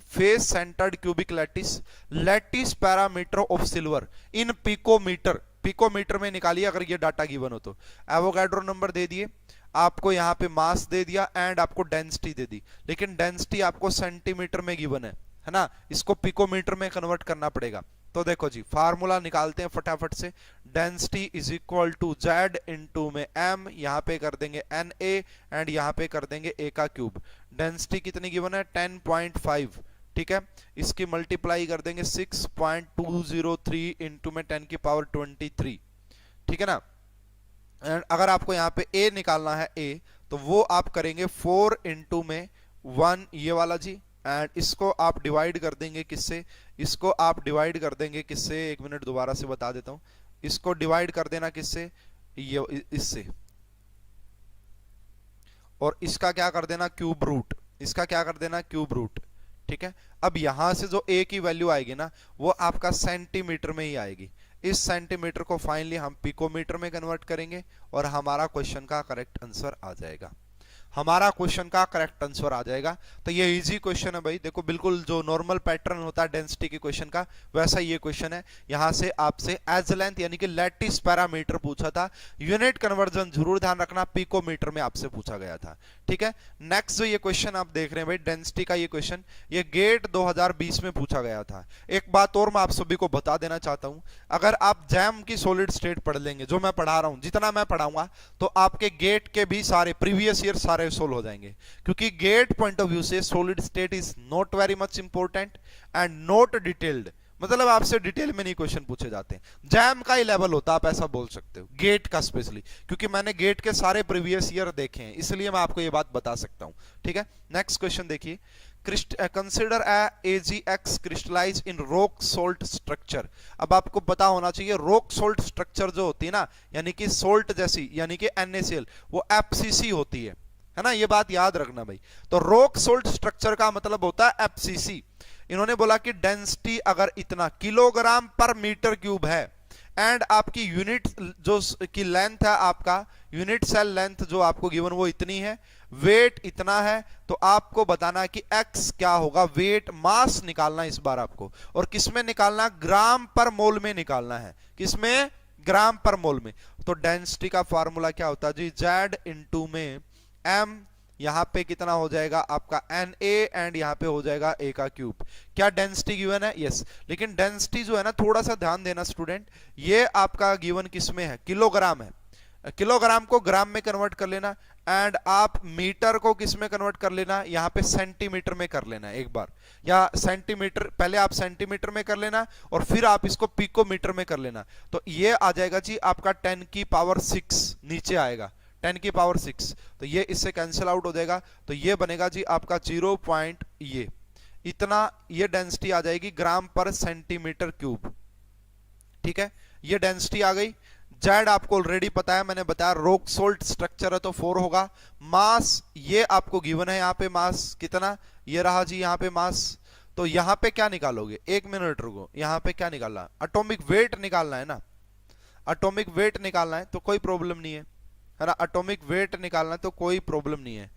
face centred cubic lattice, lattice parameter of silver in picometer, picometer में निकालिए अगर ये डाटा गिवन हो तो। एवोगैड्रो नंबर दे दिए आपको, यहाँ पे मास दे दिया एंड आपको डेंसिटी दे दी, लेकिन डेंसिटी आपको सेंटीमीटर में गिवन है ना, इसको पिकोमीटर में कन्वर्ट करना पड़ेगा। तो देखो जी फार्मूला निकालते हैं फटाफट से, density is equal to Z into में m, यहाँ पे कर देंगे Na एंड यहाँ पे कर देंगे a का क्यूब। डेंसिटी कितनी गिवन है, 10.5, ठीक है। इसकी मल्टीप्लाई कर देंगे 6.203 इंटू में 10 की पावर 23, ठीक है ना। एंड अगर आपको यहाँ पे a निकालना है a, तो वो आप करेंगे 4 इंटू में 1 ये वाला जी, एंड इसको आप डिवाइड कर देंगे किससे, इसको आप डिवाइड कर देंगे किससे, एक मिनट दोबारा से बता देता हूं, इसको डिवाइड कर देना किससे, ये इससे, और इसका क्या कर देना क्यूब रूट, इसका क्या कर देना क्यूब रूट, ठीक है। अब यहां से जो a की वैल्यू आएगी ना, वो आपका सेंटीमीटर में ही आएगी। इस सेंटीमीटर को फाइनली हम पिकोमीटर में कन्वर्ट करेंगे और हमारा क्वेश्चन का करेक्ट आंसर आ जाएगा। हमारा क्वेश्चन का करेक्ट आंसर आ जाएगा। तो ये इजी क्वेश्चन है भाई, देखो बिल्कुल जो नॉर्मल पैटर्न होता है डेंसिटी के क्वेश्चन का वैसा ये क्वेश्चन है। यहां से आपसे एज लेंथ यानी कि लैटिस पैरामीटर पूछा था, यूनिट कन्वर्जन जरूर ध्यान रखना, पिकोमीटर में आपसे पूछा गया था। ठीक है, नेक्स्ट जो ये क्वेश्चन आप देख रहे हैं भाई डेंसिटी का, ये क्वेश्चन ये गेट 2020 में पूछा गया था। एक बात और मैं आप सभी को बता देना चाहता हूं, अगर आप जैम की सॉलिड स्टेट पढ़ लेंगे, जो मैं पढ़ा रहा हूं जितना मैं पढ़ाऊंगा, तो आपके गेट के भी सारे प्रीवियस ईयर सारे सोल्व हो जाएंगे। क्योंकि गेट पॉइंट ऑफ व्यू से solid state is not very much important and not detailed, मतलब आपसे डिटेल में नहीं क्वेश्चन पूछे जाते हैं। जैम का ही लेवल होता है, आप ऐसा बोल सकते हो, गेट का स्पेशली, क्योंकि मैंने गेट के सारे प्रीवियस ईयर देखे हैं, इसलिए मैं आपको ये बात बता सकता हूं। ठीक है, नेक्स्ट क्वेश्चन देखिए, कंसिडर AgX क्रिस्टलाइज इन रॉक सोल्ट स्ट्रक्चर। अब आपको पता होना चाहिए रॉक सोल्ट स्ट्रक्चर जो होती है ना, यानी कि सोल्ट जैसी, यानी कि NaCl, वो FCC होती है ना, ये बात याद रखना भाई। तो रॉक सोल्ट स्ट्रक्चर का मतलब होता है FCC। इन्होंने बोला कि डेंसिटी अगर इतना किलोग्राम पर मीटर क्यूब है एंड आपकी यूनिट जो की लेंथ है, आपका यूनिट सेल लेंथ जो आपको गिवन वो इतनी है, वेट इतना है, तो आपको बताना है कि x क्या होगा, वेट मास निकालना इस बार आपको, और किसमें निकालना, ग्राम पर मोल में निकालना है, किसमें, ग्राम पर मोल में। तो डेंसिटी का फार्मूला क्या होता है जी, Z इंटू में m, यहां पे कितना हो जाएगा आपका Na एंड यहां पे हो जाएगा a का क्यूब। क्या डेंसिटी गिवन है, यस। लेकिन डेंसिटी जो है ना, थोड़ा सा ध्यान देना स्टूडेंट, ये आपका गिवन किसमें है, किलोग्राम है, किलोग्राम को ग्राम में कन्वर्ट कर लेना, एंड आप मीटर को किस में कन्वर्ट कर लेना, यहां पे सेंटीमीटर में कर लेना एक बार, या सेंटीमीटर, पहले आप सेंटीमीटर में कर लेना और फिर आप इसको पिकोमीटर में कर लेना। तो ये आ जाएगा जी आपका 10 की पावर 6 नीचे आएगा, 10 की पावर 6, तो ये इससे कैंसिल आउट हो जाएगा, तो ये बनेगा जी आपका 0 पॉइंट ये इतना, ये डेंसिटी आ जाएगी ग्राम पर सेंटीमीटर क्यूब। ठीक है, ये डेंसिटी आ गई। जेड आपको ऑलरेडी पता है, मैंने बताया रॉक सोल्ट स्ट्रक्चर है तो 4 होगा। मास ये आपको गिवन है, यहां पे मास कितना, ये रहा जी यहां पे मास। तो यहां पे क्या निकालोगे, एक मिनट रुको, यहां पे क्या निकालना, एटॉमिक वेट निकालना है ना, एटॉमिक वेट निकालना है तो कोई प्रॉब्लम नहीं है ना, एटॉमिक वेट निकालना है तो कोई प्रॉब्लम नहीं है।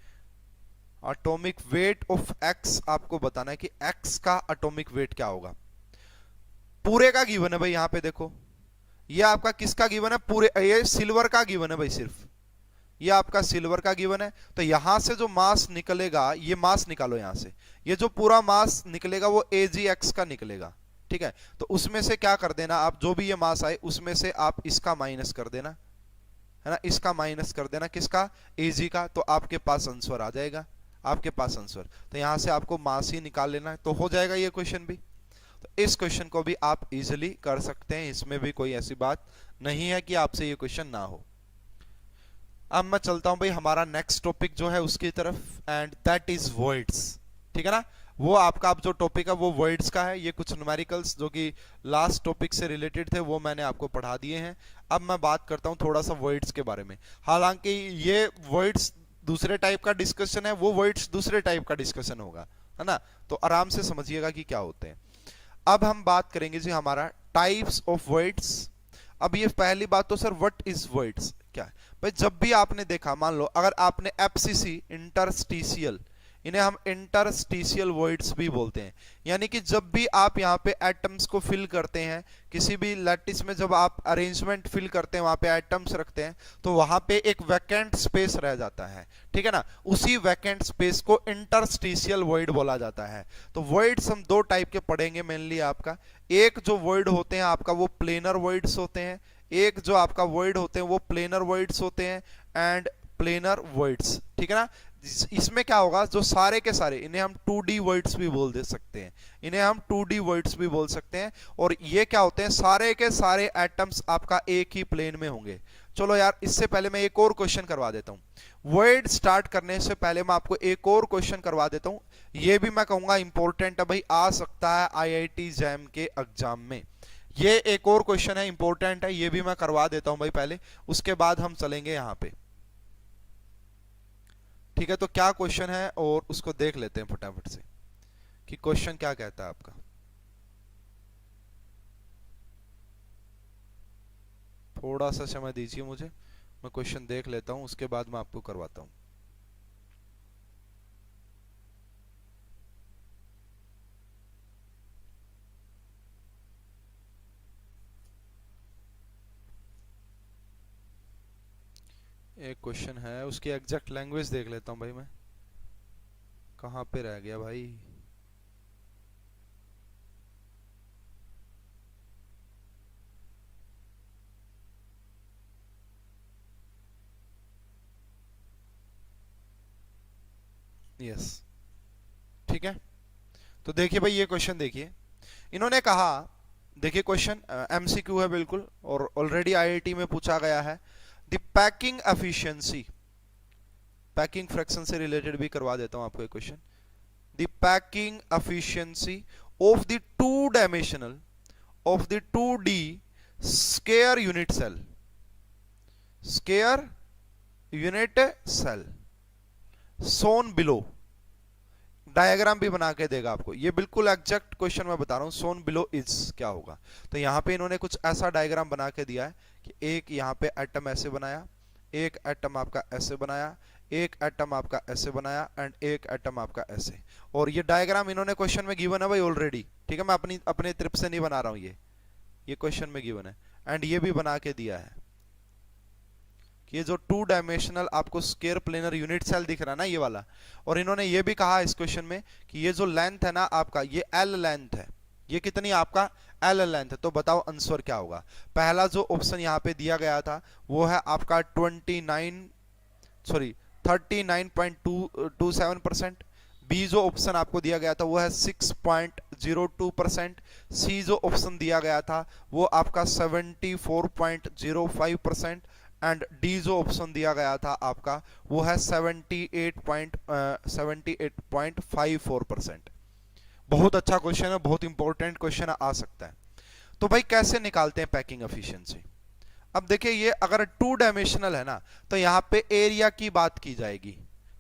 एटॉमिक वेट ऑफ एक्स आपको बताना है कि एक्स का एटॉमिक वेट क्या होगा, पूरे का गिवन है भाई, यहां पे देखो ये आपका किसका गिवन है, पूरे, ये सिल्वर का गिवन है भाई, सिर्फ ये आपका सिल्वर का गिवन है। तो यहां से जो मास निकलेगा, ये मास निकालो यहां से, ये जो पूरा मास निकलेगा वो AgX का निकलेगा। ठीक है, तो उसमें से क्या कर देना आप, जो भी ये मास आए उसमें से आप इसका माइनस कर देना, है ना, इसका माइनस कर देना, किसका, Ag का, तो आपके पास आंसर आ जाएगा, आपके पास आंसर। तो यहां से आपको मास ही निकाल लेना है, तो हो जाएगा ये क्वेश्चन भी। तो इस क्वेश्चन को भी आप इजीली कर सकते हैं, इसमें भी कोई ऐसी बात नहीं है कि आपसे ये क्वेश्चन ना हो। अब मैं चलता हूं भाई हमारा नेक्स्ट टॉपिक जो है उसकी तरफ, एंड दैट इज वर्ड्स। ठीक है ना, वो आपका अब जो टॉपिक है वो वर्ड्स का है। ये कुछ न्यूमेरिकल्स जो कि लास्ट टॉपिक से रिलेटेड थे वो मैंने आपको पढ़ा दिए हैं। अब मैं बात करता हूं थोड़ा सा वर्ड्स के बारे में। हालांकि ये वर्ड्स दूसरे टाइप का डिस्कशन है, वो वर्ड्स दूसरे टाइप का डिस्कशन होगा, है ना, तो आराम से समझिएगा कि क्या होते हैं। अब हम बात करेंगे जी हमारा टाइप्स ऑफ वर्ड्स। अब ये पहली बात तो सर व्हाट इज वर्ड्स क्या है भाई, जब भी आपने देखा, मान लो अगर आपने FCC इंटरस्टिशियल, इन्हें हम इंटरस्टिशियल वर्ड्स भी बोलते हैं, यानी कि जब भी आप यहाँ पे एटम्स को फिल करते हैं, किसी भी लैटिस में जब आप अरेंजमेंट फिल करते हैं, वहां पे एटम्स रखते हैं, तो वहां पे एक वैकेंट स्पेस रह जाता है। ठीक है ना, उसी वैकेंट स्पेस को इंटरस्टिशियल वर्ड बोला जाता है। तो वर्ड्स हम दो टाइप के पढ़ेंगे मेनली आपका, एक जो वर्ड होते हैं आपका वो प्लेनर वर्ड्स होते हैं, एक जो आपका वर्ड होते हैं वो प्लेनर वर्ड्स होते हैं एंड प्लेनर वर्ड्स। ठीक है ना, इसमें क्या होगा, जो सारे के सारे, इन्हें हम 2D वर्ड्स भी बोल दे सकते हैं, इन्हें हम 2D वर्ड्स भी बोल सकते हैं। और ये क्या होते हैं, सारे के सारे एटम्स आपका एक ही प्लेन में होंगे। चलो यार, इससे पहले मैं एक और क्वेश्चन करवा देता हूं। वर्ड स्टार्ट करने से पहले मैं आपको एक और क्वेश्चन करवा देता हूं, ये भी मैं कहूंगा इंपॉर्टेंट है भाई, आ सकता है IIT जैम के एग्जाम में। ये एक और क्वेश्चन है, इंपॉर्टेंट है, ये भी मैं करवा देता हूं भाई पहले, उसके बाद हम चलेंगे यहां पे। ठीक है, तो क्या क्वेश्चन है और उसको देख लेते हैं फटाफट से कि क्वेश्चन क्या कहता है आपका। थोड़ा सा समय दीजिए मुझे, मैं क्वेश्चन देख लेता हूं, उसके बाद मैं आपको करवाता हूं। एक क्वेश्चन है, उसकी एग्जैक्ट लैंग्वेज देख लेता हूं भाई मैं, कहाँ पे रह गया भाई। यस, ठीक है। तो देखिए भाई, ये क्वेश्चन देखिए, इन्होंने कहा, देखिए क्वेश्चन एमसीक्यू है बिल्कुल, और ऑलरेडी आईआईटी में पूछा गया है। The packing efficiency, packing fraction से रिलेटेड भी करवा देता हूं आपको एक question. The packing efficiency of the two dimensional of the 2D square unit cell, square unit cell shown below. Diagram भी बना के देगा आपको, ये बिल्कुल एग्जैक्ट क्वेश्चन मैं बता रहा हूं। सोन बिलो इज क्या होगा, तो यहां पे इन्होंने कुछ ऐसा डायग्राम बना के दिया है कि एक यहां पे एटम ऐसे बनाया, एक एटम आपका ऐसे बनाया, एक एटम आपका ऐसे बनाया, एंड एक एटम आपका ऐसे। और ये डायग्राम इन्होंने क्वेश्चन में गिवन है भाई ऑलरेडी, ठीक है। मैं अपने ट्रिप से नहीं बना रहा हूं, ये क्वेश्चन में गिवन है। एंड ये भी बना के दिया है कि ये जो टू डायमेंशनल आपको स्केयर प्लेनर यूनिट सेल दिख रहा है ना, ये वाला। और इन्होंने ये भी कहा इस क्वेश्चन में कि ये जो लेंथ है ना आपका, ये एल लेंथ है। ये कितनी आपका एल लेंथ है। तो बताओ आंसर क्या होगा। पहला जो ऑप्शन यहाँ पे दिया गया था वो है आपका 39.27%। बी जो ऑप्शन आपको दिया गया था वो है 6.02%। सी जो ऑप्शन दिया गया था वो आपका 74.05%। एंड डी जो ऑप्शन दिया गया था आपका वो है 78.54%। बहुत अच्छा क्वेश्चन है, बहुत इंपॉर्टेंट क्वेश्चन आ सकता है। तो भाई कैसे निकालते हैं पैकिंग एफिशिएंसी। अब देखिए, ये अगर टू डायमेंशनल है ना, तो यहां पे एरिया की बात की जाएगी,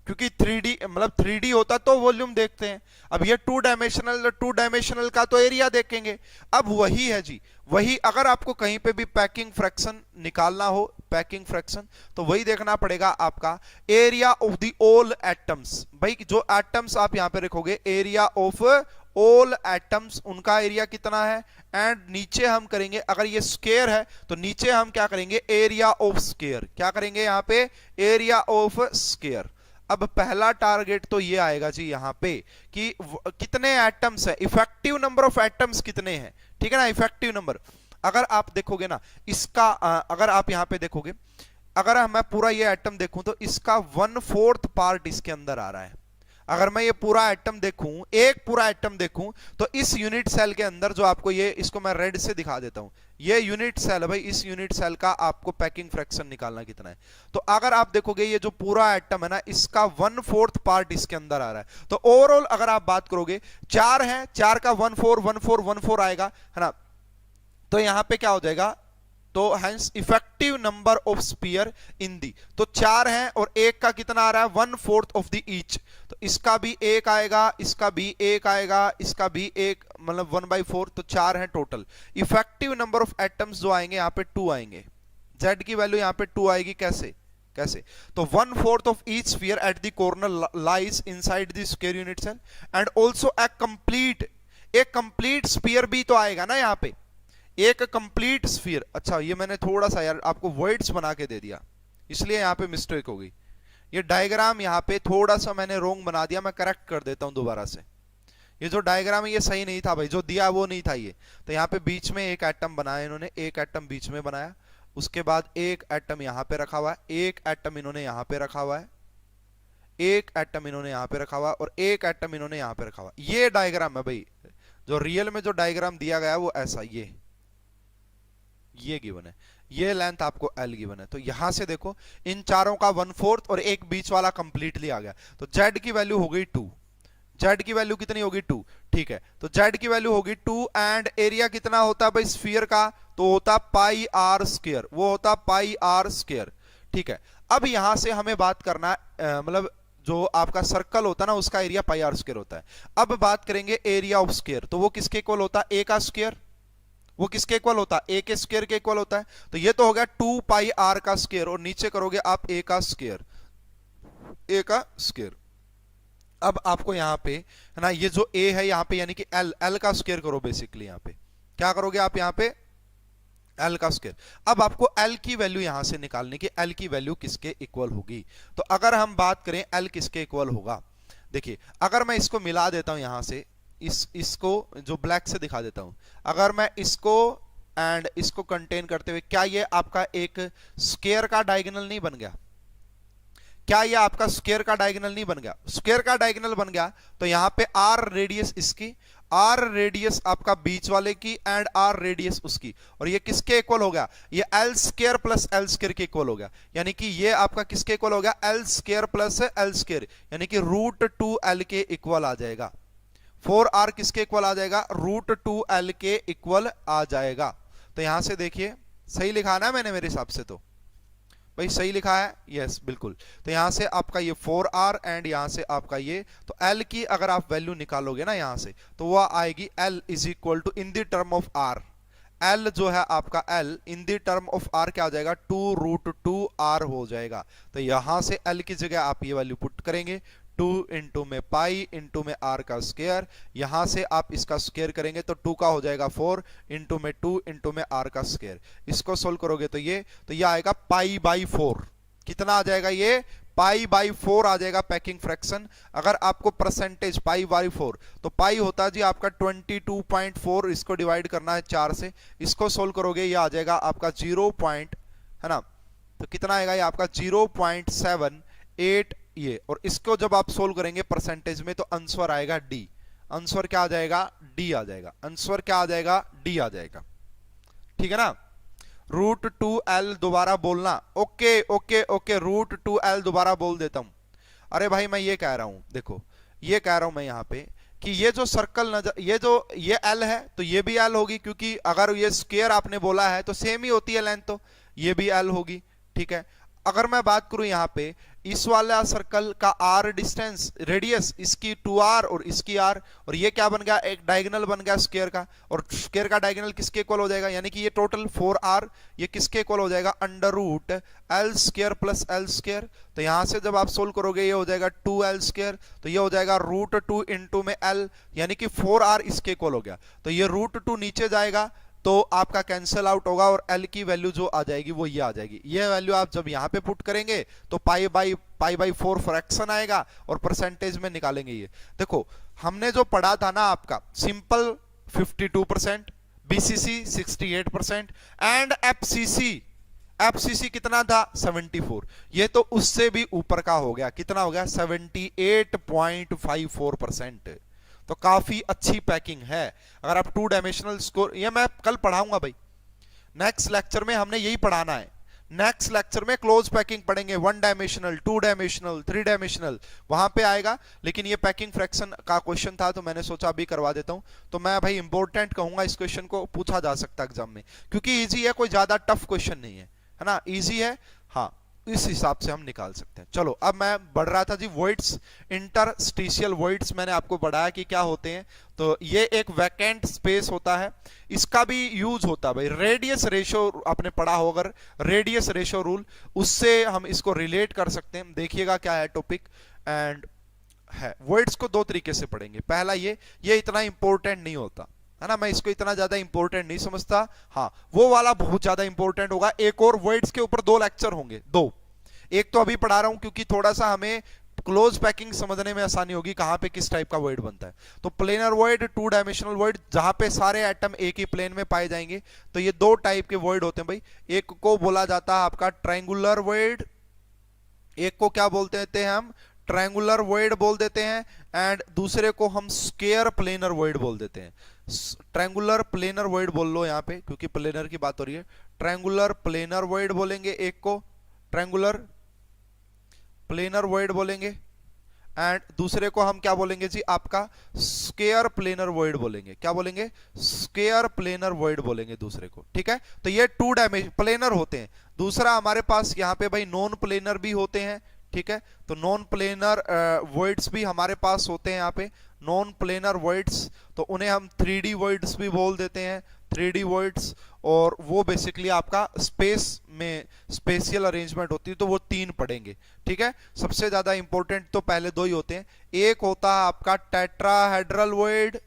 क्योंकि 3D मतलब 3D होता तो वॉल्यूम देखते हैं। अब ये टू डायमेंशनल का तो एरिया देखेंगे। अब वही है जी, वही अगर आपको कहीं पे भी पैकिंग फ्रैक्शन निकालना हो, पैकिंग फ्रैक्शन, तो वही देखना पड़ेगा आपका area of the all atoms. भाई जो एटम्स आप यहां पे रखोगे, एरिया ऑफ ऑल एटम्स, उनका एरिया कितना है। एंड नीचे हम करेंगे, अगर ये स्क्वायर है तो नीचे हम क्या करेंगे, एरिया ऑफ स्क्वायर। क्या करेंगे यहां पे, एरिया ऑफ स्क्वायर। अब पहला टारगेट तो ये आएगा जी यहां पे कि कितने एटम्स है, इफेक्टिव नंबर ऑफ एटम्स कितने हैं, ठीक है ना, इफेक्टिव नंबर। अगर आप देखोगे ना इसका, अगर आप यहां पे देखोगे, अगर मैं पूरा ये एटम देखूं तो इसका 1/4 पार्ट इसके अंदर आ रहा है। अगर मैं ये पूरा एटम देखूं, एक पूरा एटम देखूं, तो इस यूनिट सेल के अंदर जो आपको ये, इसको मैं रेड से दिखा देता हूं, ये यूनिट सेल है भाई। इस यूनिट सेल का आपको पैकिंग फ्रैक्शन निकालना कितना है। तो अगर आप देखोगे ये जो पूरा एटम है ना, इसका 1/4 पार्ट इसके अंदर आ रहा है। तो ओवरऑल अगर आप बात करोगे, 4 है, 4 का 1/4 1/4 1/4 आएगा, है ना। तो यहां पे क्या हो जाएगा, तो hence effective number of sphere in the, तो 4 है और एक का कितना आ रहा है, 1/4 ऑफ द ईच। तो इसका भी एक आएगा, इसका भी एक आएगा, इसका भी एक, मतलब 1/4, तो 4 है total. Effective number of atoms जो आएंगे यहाँ पे 2 आएंगे, z की वैल्यू यहाँ पे 2 आएगी। कैसे कैसे, तो 1/4 of each sphere at the corner lies inside the square unit cell and also a complete sphere भी तो आएगा ना यहाँ पे, एक कंप्लीट स्फीयर। अच्छा, ये मैंने थोड़ा सा यार आपको वर्ड्स बना के दे दिया, इसलिए यहां पे मिस्टेक हो गई। ये डायग्राम यहां पे थोड़ा सा मैंने रॉन्ग बना दिया, मैं करेक्ट कर देता हूं दोबारा से। ये जो डायग्राम है ये सही नहीं था भाई, जो दिया वो नहीं था ये। तो यहाँ पे बीच में एक एटम बनाया इन्होंने, एक एटम बीच में बनाया, उसके बाद एक एटम यहां पे रखा हुआ है, एक एटम इन्होंने यहां पे रखा हुआ है, एक एटम इन्होंने यहां पे रखा हुआ है, और एक एटम इन्होंने यहां पे रखा हुआ है। ये डायग्राम है भाई, जो रियल में जो डायग्राम दिया गया है वो ऐसा, ये गिवन है, ये लेंथ आपको एल गिवन है। तो यहां से देखो, इन चारों का 1/4 और एक बीच वाला कंप्लीटली आ गया। तो z की वैल्यू हो गई 2, z की वैल्यू कितनी होगी 2, ठीक है। तो z की वैल्यू होगी 2 एंड एरिया कितना होता है भाई स्फीयर का, तो होता पाई आर स्क्वायर, वो होता पाई आर स्क्वायर, ठीक है। अब यहां से हमें बात करना है, मतलब जो आपका सर्कल होता है ना उसका एरिया पाई आर स्क्वायर होता है। अब बात करेंगे एरिया ऑफ स्क्वायर, तो वो किसके इक्वल होता है, a का स्क्वायर। वो किसके इक्वल होता है, a के स्क्वायर के इक्वल होता है। तो ये तो हो गया 2 पाई आर का स्क्वायर, और नीचे करोगे आप a का स्क्वायर, a का स्क्वायर। अब आपको यहां पे है ना, ये जो a है यहां पे, यानी कि l का स्क्वायर करो बेसिकली। यहां पे क्या करोगे आप, यहां पे एल का स्क्वायर। अब आपको एल की वैल्यू यहां से निकालने की, एल की वैल्यू किसके इक्वल होगी। तो अगर हम बात करें एल किसके इक्वल होगा, देखिए अगर मैं इसको मिला देता हूं यहां से, इसको जो ब्लैक से दिखा देता हूं, अगर मैं इसको एंड इसको कंटेन करते हुए, क्या ये आपका एक स्क्वायर का डायगोनल नहीं बन गया, क्या ये आपका स्क्वायर का डायगोनल नहीं बन गया, स्क्वायर का डायगोनल बन गया। तो यहां पे आर रेडियस इसकी, आर रेडियस आपका बीच वाले की एंड आर रेडियस उसकी, और ये किसके इक्वल हो गया, ये L square plus l square के इक्वल हो गया। यानी कि ये आपका किसके इक्वल हो गया, L square plus l square, यानी कि रूट टू एल के इक्वल आ जाएगा। 4r किसके इक्वल आ जाएगा, रूट टू एल के इक्वल आ जाएगा। तो यहां से देखिए सही लिखा ना मैंने, मेरे हिसाब से तो भाई सही लिखा है, यस बिल्कुल। तो यहां से आपका ये 4r एंड यहां से आपका ये, तो l की अगर आप वैल्यू निकालोगे ना यहां से, तो वह आएगी l is equal to in the term of r, l जो है आपका l in the term of r क्या हो जाएगा, 2 रूट 2r हो जाएगा। तो यहां से l की जगह आप ये वैल्यू पुट करेंगे, 2 इंटू में पाई इंटू में r का स्क्वायर, यहां से आप इसका स्क्वायर करेंगे तो 2 का हो जाएगा 4 इंटू में 2 इंटू में r का स्क्वायर। इसको सोल्व करोगे तो ये आएगा पाई बाई 4। कितना आ जाएगा, ये पाई बाई 4 आ जाएगा पैकिंग फ्रैक्शन। अगर आपको परसेंटेज पाई बाई 4, तो पाई होता है जी आपका 22.4, इसको डिवाइड करना है 4 से, इसको सोल्व करोगे ये आ जाएगा आपका 0 पॉइंट, है ना, तो कितना आएगा ये आपका 0.78 ये, और इसको जब आप सोल्व करेंगे परसेंटेज में तो आंसर आएगा डी। आंसर क्या आ जाएगा, डी आ जाएगा। आंसर क्या आ जाएगा, डी आ जाएगा। ठीक है ना, रूट टू एल दोबारा बोलना, okay okay okay, root two l दोबारा बोल देता हूं। अरे भाई मैं ये कह रहा हूं, देखो ये कह रहा हूं मैं यहां पे कि ये जो सर्कल नजर, ये एल है तो ये भी एल होगी, क्योंकि अगर ये स्क्वायर आपने बोला है तो सेम ही होती है लेंथ, तो ये भी एल होगी। ठीक है, अगर मैं बात करूं यहां पे इस वाला सर्कल का r डिस्टेंस रेडियस, इसकी 2r और इसकी r, और ये क्या बन गया, एक डायगोनल बन गया स्क्वायर का, और स्क्वायर का डायगोनल किसके इक्वल हो जाएगा, यानी कि ये टोटल 4r ये किसके इक्वल हो जाएगा, under root l square plus l square. तो यहां से जब आप सोल्व करोगे ये हो जाएगा 2l स्क्वायर, तो ये हो जाएगा रूट 2 इंटू में l, यानी कि 4r इसके इक्वल हो गया। तो ये रूट 2 नीचे जाएगा तो आपका कैंसिल आउट होगा, और l की वैल्यू जो आ जाएगी वो ये आ जाएगी। ये वैल्यू आप जब यहां पे पुट करेंगे तो पाई बाई 4 फ्रैक्शन आएगा, और परसेंटेज में निकालेंगे ये। देखो हमने जो पढ़ा था ना आपका सिंपल 52%, बीसीसी 68% एंड एफसीसी कितना था 74, ये तो उससे भी ऊपर का हो गया, कितना हो गया 78.54%। तो काफी अच्छी पैकिंग है। अगर आप 2 डायमेंशनल स्कोर, ये मैं कल पढ़ाऊंगा भाई, नेक्स्ट लेक्चर में हमने यही पढ़ाना है। नेक्स्ट लेक्चर में क्लोज पैकिंग पढ़ेंगे, 1 डायमेंशनल, 2 डायमेंशनल, 3 डायमेंशनल, वहां पे आएगा। लेकिन ये पैकिंग फ्रैक्शन का क्वेश्चन था तो मैंने सोचा अभी करवा देता हूं। तो मैं भाई इंपॉर्टेंट कहूंगा, इस क्वेश्चन को पूछा जा सकता है एग्जाम में, क्योंकि इजी है, कोई ज्यादा टफ क्वेश्चन नहीं है ना, इजी है। हाँ, इस हिसाब से हम निकाल सकते हैं। चलो अब मैं बढ़ रहा था जी, वॉइड्स, इंटरस्टिशियल वॉइड्स मैंने आपको बढ़ाया कि क्या होते हैं। तो ये एक वैकेंट स्पेस होता है, इसका भी यूज होता है भाई, रेडियस रेशियो आपने पढ़ा हो अगर, रेडियस रेशियो रूल, उससे हम इसको रिलेट कर सकते हैं। देखिएगा क्या है टॉपिक, एंड है वर्ड्स को 2 तरीके से पढ़ेंगे। पहला ये इतना इंपॉर्टेंट नहीं होता है ना, मैं इसको इतना ज्यादा इंपॉर्टेंट नहीं समझता। हाँ, वो वाला बहुत ज्यादा इंपॉर्टेंट होगा। एक और वर्ड्स के ऊपर 2 लेक्चर होंगे, 2, एक तो अभी पढ़ा रहा हूं क्योंकि थोड़ा सा हमें क्लोज पैकिंग समझने में आसानी होगी, कहां पे किस टाइप का वर्ड बनता है। तो प्लेनर वर्ड, 2 डायमेंशनल वर्ड, जहां पे सारे एटम एक ही प्लेन में पाए जाएंगे। तो ये 2 टाइप के वर्ड होते हैं भाई, एक को बोला जाता है आपका ट्रायंगुलर वर्ड, एक को क्या बोलते हैं हम, ट्रायंगुलर वर्ड बोल देते हैं, एंड दूसरे को हम स्क्वायर प्लेनर वर्ड बोल देते हैं। ट्रायंगुलर प्लेनर वर्ड बोल लो यहां पे, क्योंकि प्लेनर की बात हो रही है। ट्रायंगुलर प्लेनर वर्ड बोलेंगे एक को, ट्रायंगुलर प्लेनर वर्ड बोलेंगे, एंड दूसरे को हम क्या बोलेंगे जी, आपका स्क्वायर प्लेनर वर्ड बोलेंगे। क्या बोलेंगे, स्क्वायर प्लेनर वर्ड बोलेंगे दूसरे को। ठीक है, तो ये 2 डायमेंशन प्लेनर होते हैं। दूसरा हमारे पास यहाँ पे भाई नॉन प्लेनर भी होते हैं। ठीक है, तो नॉन प्लेनर वर्ड्स भी हमारे पास होते हैं यहाँ पे, नॉन प्लेनर वर्ड्स, तो उन्हें हम 3D वर्ड्स भी बोल देते हैं, 3D वर्ड्स। और वो बेसिकली आपका स्पेस में स्पेशियल अरेंजमेंट होती है, तो वो 3 पढ़ेंगे। ठीक है, सबसे ज्यादा इंपॉर्टेंट तो पहले 2 ही होते हैं, एक होता है आपका टेट्राहेड्रल वर्ड,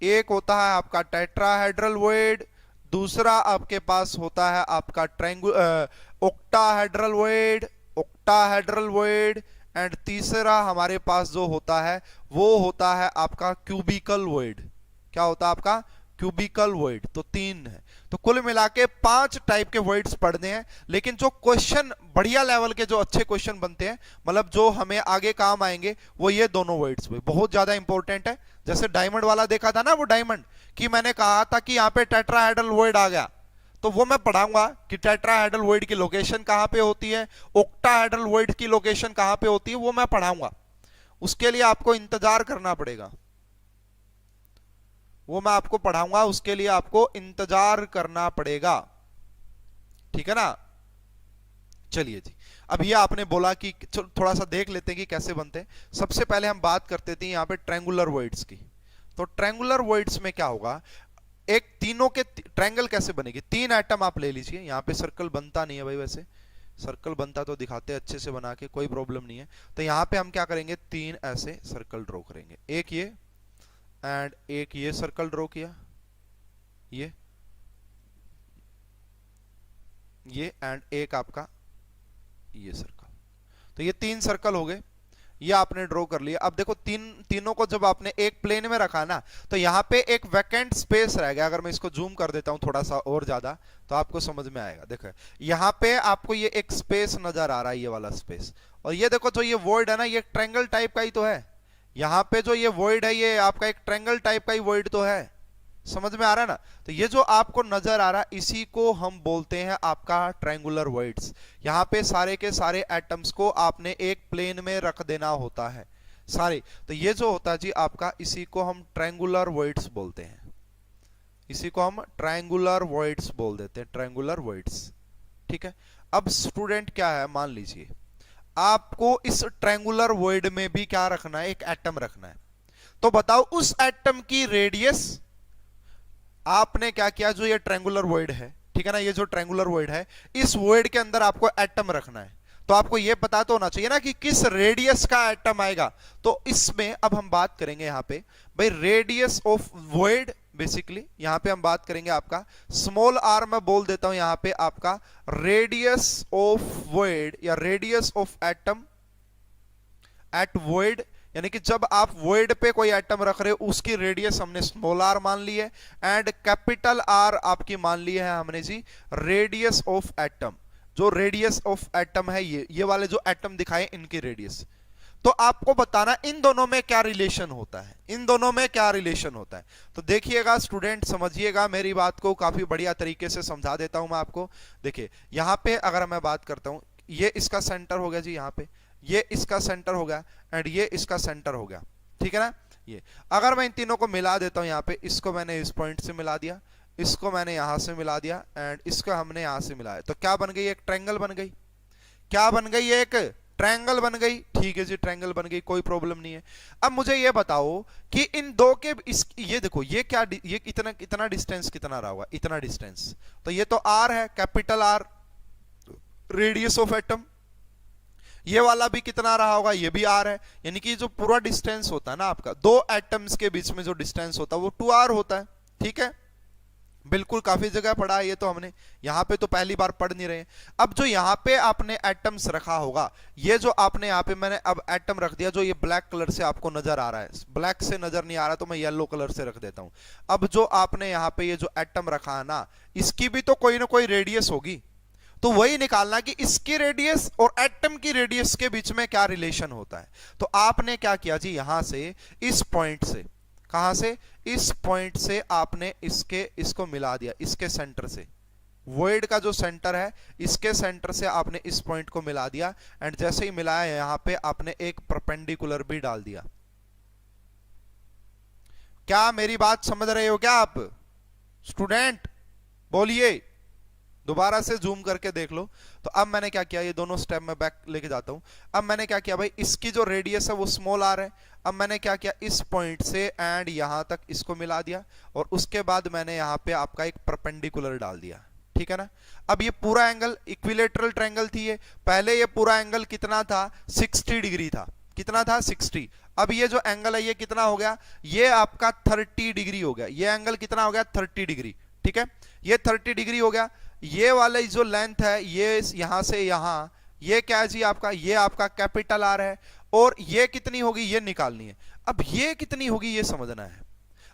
एक होता है आपका टेट्राहेड्रल वर्ड, दूसरा आपके पास होता है आपका ऑक्टाहेड्रल वॉइड, एंड तीसरा हमारे पास जो होता है वो होता है आपका क्यूबिकल वॉइड। क्या होता है आपका? Cubical void. तो 3 है। तो कुल मिला के 5 टाइप के वॉइड्स पढ़ने हैं, लेकिन जो क्वेश्चन बढ़िया लेवल के, जो अच्छे क्वेश्चन बनते हैं, मतलब जो हमें आगे काम आएंगे, वो ये दोनों वॉइड्स में बहुत ज्यादा इंपॉर्टेंट है। जैसे डायमंड वाला देखा था ना, वो डायमंड कि मैंने कहा था कि यहाँ पे टेट्राहेड्रल वॉइड आ गया, तो वो मैं पढ़ाऊंगा कि टेट्राहेड्रल वॉइड की लोकेशन कहां पे होती है, ऑक्टाहेड्रल वॉइड की लोकेशन कहां पे होती है, वो मैं पढ़ाऊंगा। उसके लिए आपको इंतजार करना पड़ेगा, वो मैं आपको पढ़ाऊंगा, उसके लिए आपको इंतजार करना पड़ेगा। ठीक है ना? चलिए जी, अब ये आपने बोला कि थोड़ा सा देख लेते हैं कि कैसे बनते हैं। सबसे पहले हम बात करते थे यहाँ पे ट्रायंगुलर वॉइड्स की। तो ट्रायंगुलर वॉइड्स में क्या होगा, एक तीनों के ट्रायंगल कैसे बनेगी, 3 एटम आप ले लीजिए। यहाँ पे सर्कल बनता नहीं है भाई, वैसे सर्कल बनता तो दिखाते अच्छे से बना के, कोई प्रॉब्लम नहीं है। तो यहाँ पे हम क्या करेंगे, 3 ऐसे सर्कल ड्रॉ करेंगे, एक ये एंड एक ये सर्कल ड्रॉ किया, ये एंड एक आपका ये सर्कल। तो ये 3 सर्कल हो गए, ये आपने ड्रॉ कर लिया। अब देखो तीनों को जब आपने एक प्लेन में रखा ना, तो यहां पे एक वैकेंट स्पेस रह गया। अगर मैं इसको जूम कर देता हूं थोड़ा सा और ज्यादा, तो आपको समझ में आएगा। देखो यहां पे आपको ये एक स्पेस नजर आ रहा है, ये वाला स्पेस। और ये देखो जो ये वॉइड है ना, ये ट्रायंगल टाइप का ही तो है। यहां पे जो ये वॉइड है, ये आपका एक ट्रायंगल टाइप का ही वॉइड तो है। समझ में आ रहा है ना? तो ये जो आपको नजर आ रहा है, इसी को हम बोलते हैं आपका ट्रायंगुलर वॉइड्स। यहां पे सारे के सारे एटम्स को आपने एक प्लेन में रख देना होता है, सारे। तो ये जो होता है जी आपका, इसी को हम ट्रायंगुलर वॉइड्स बोलते हैं, इसी को हम ट्रायंगुलर वॉइड्स बोल देते हैं, ट्रायंगुलर वॉइड्स। ठीक है? अब स्टूडेंट क्या है, मान लीजिए आपको इस ट्रायंगुलर वॉइड में भी क्या रखना है, एक एटम रखना है। तो बताओ उस एटम की रेडियस, आपने क्या किया, जो ये ट्रायंगुलर वॉइड है, ठीक है ना, ये जो ट्रायंगुलर वॉइड है, इस वॉइड के अंदर आपको एटम रखना है। तो आपको ये पता तो होना चाहिए ना कि किस रेडियस का एटम आएगा। तो इसमें अब हम बात करेंगे यहां पे भाई रेडियस ऑफ वॉइड। बेसिकली यहां पे हम बात करेंगे आपका स्मॉल आर, मैं बोल देता हूं यहां पे आपका रेडियस ऑफ वॉइड या radius of atom at void. यानी कि जब आप वॉइड पे कोई एटम रख रहे हो, उसकी रेडियस हमने स्मॉल आर मान ली है, एंड कैपिटल आर आपकी मान ली है हमने जी रेडियस ऑफ एटम। जो रेडियस ऑफ एटम है, ये वाले जो एटम दिखाए, इनकी रेडियस। तो आपको बताना इन दोनों में क्या रिलेशन होता है, इन दोनों में क्या रिलेशन होता है। तो देखिएगा स्टूडेंट, समझिएगा मेरी बात को, काफी बढ़िया तरीके से समझा देता हूं मैं आपको। देखिए यहां पे अगर मैं बात करता हूं, ये इसका सेंटर हो गया जी, यहां पे ये इसका सेंटर हो गया, एंड ये इसका सेंटर हो गया। ठीक है ना? ये अगर मैं इन तीनों को मिला देता हूं, यहां पे इसको मैंने इस पॉइंट से मिला दिया, इसको मैंने यहां से मिला दिया, एंड इसको हमने यहां से मिलाया, तो क्या बन गई, एक ट्रायंगल बन गई। क्या बन गई, एक ट्रायंगल बन गई। ठीक है जी, ट्रायंगल बन गई, कोई प्रॉब्लम नहीं है। अब मुझे ये बताओ कि इन दो के ये देखो, ये क्या, ये इतना डिस्टेंस कितना रहा होगा, इतना डिस्टेंस। तो ये तो आर है, capital R, radius of atom. ये वाला भी कितना रहा होगा, ये भी आर है। यानी कि जो पूरा डिस्टेंस होता है ना आपका, दो एटम्स के बीच में जो डिस्टेंस होता है, वो 2r होता है। ठीक है? बिल्कुल, काफी जगह पढ़ा है ये तो हमने, यहां पे तो पहली बार पढ़ नहीं रहे। अब जो यहां पे आपने एटम्स रखा होगा, ये जो आपने यहां पे मैंने अब एटम रख दिया, जो ये ब्लैक कलर से आपको नजर आ रहा है, ब्लैक से नजर नहीं आ रहा तो मैं येलो कलर से रख देता हूं। अब जो आपने यहां पे ये जो एटम रखा है ना, इसकी भी तो कोई ना कोई रेडियस होगी। तो वही निकालना कि इसकी रेडियस और एटम की रेडियस के बीच में क्या रिलेशन होता है। तो आपने क्या किया जी, यहां से इस पॉइंट से, कहां से, इस पॉइंट से आपने इसको मिला दिया, इसके सेंटर से, वॉइड का जो सेंटर है, इसके सेंटर से आपने इस पॉइंट को मिला दिया, एंड जैसे ही मिलाया यहां पे आपने एक परपेंडिकुलर भी डाल दिया। क्या मेरी बात समझ रहे हो क्या आप स्टूडेंट? बोलिए, दोबारा से जूम करके देख लो। तो अब मैंने क्या किया, ये दोनों स्टेप में बैक लेके जाता हूं। अब मैंने क्या किया भाई, इसकी जो रेडियस है वो स्मॉल आर है। अब मैंने क्या किया, इस पॉइंट से एंड यहां तक इसको मिला दिया, और उसके बाद मैंने यहां पे आपका एक परपेंडिकुलर डाल दिया। ठीक है ना? अब ये पूरा एंगल इक्विलेटरल ट्रायंगल थी ये, पहले ये पूरा एंगल कितना था, 60 डिग्री था। कितना था, 60। अब ये जो एंगल है ये कितना हो गया, ये आपका 30 डिग्री हो गया। ये एंगल कितना हो गया, 30 डिग्री। ठीक है, ये 30 डिग्री हो गया। ये वाले जो लेंथ है ये यहां से यहां, ये क्या है जी आपका, ये आपका कैपिटल आर है, और ये कितनी होगी ये निकालनी है। अब ये कितनी होगी ये समझना है।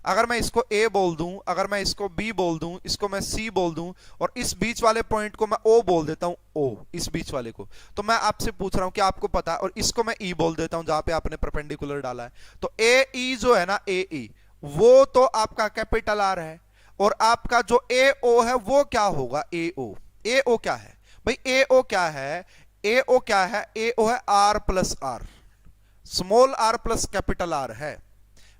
अगर मैं इसको ए बोल दूं, अगर मैं इसको बी बोल दूं, इसको मैं सी बोल दूं, और इस बीच वाले पॉइंट को मैं ओ बोल देता हूं, ओ इस बीच वाले को, तो मैं आपसे पूछ रहा हूं कि आपको पता है, और इसको मैं ई बोल देता हूं जहां पे आपने परपेंडिकुलर डाला है, तो ए ई जो है ना, ए ई वो तो आपका कैपिटल आर है, और आपका जो ए ओ है वो क्या होगा, ए ओ। ए ओ क्या है भाई, ए ओ क्या है, ए ओ क्या है, ए ओ है r plus R, small r plus capital R है।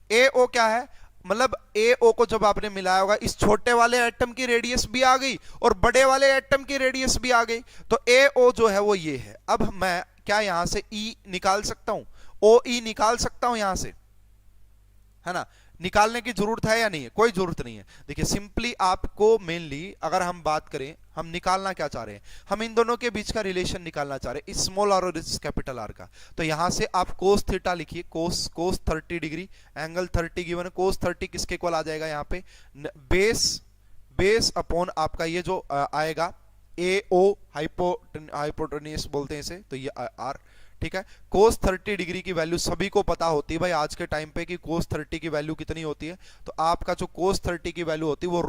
ए ओ क्या है, मतलब ए ओ को जब आपने मिलाया होगा, इस छोटे वाले एटम की रेडियस भी आ गई और बड़े वाले एटम की रेडियस भी आ गई, तो ए ओ जो है वो ये है। अब मैं क्या यहां से ई निकाल सकता हूं, ओ ई निकाल सकता हूं यहां से, है ना, निकालने की जरूरत है या नहीं है, कोई जरूरत नहीं है। देखिए सिंपली आपको मेनली अगर हम बात करें, हम निकालना क्या चाह रहे हैं, हम इन दोनों के बीच का रिलेशन निकालना चाह रहे हैं, इस स्मॉल आर और इस कैपिटल आर का। तो यहां से आप कोस थीटा लिखिए, कोस 30 डिग्री, एंगल 30 गिवन है, कोस 30 किसके इक्वल आ जाएगा यहाँ पे, बेस अपॉन आपका ये जो आएगा ए ओ, हाइपोटेन्यूस बोलते हैं इसे, तो ये आर, ठीक है। कोस 30 डिग्री की वैल्यू सभी को पता होती है भाई आज के टाइम पे कि कोस 30 की वैल्यू कितनी होती है, तो आपका जो कोस 30 की वैल्यू होती है वो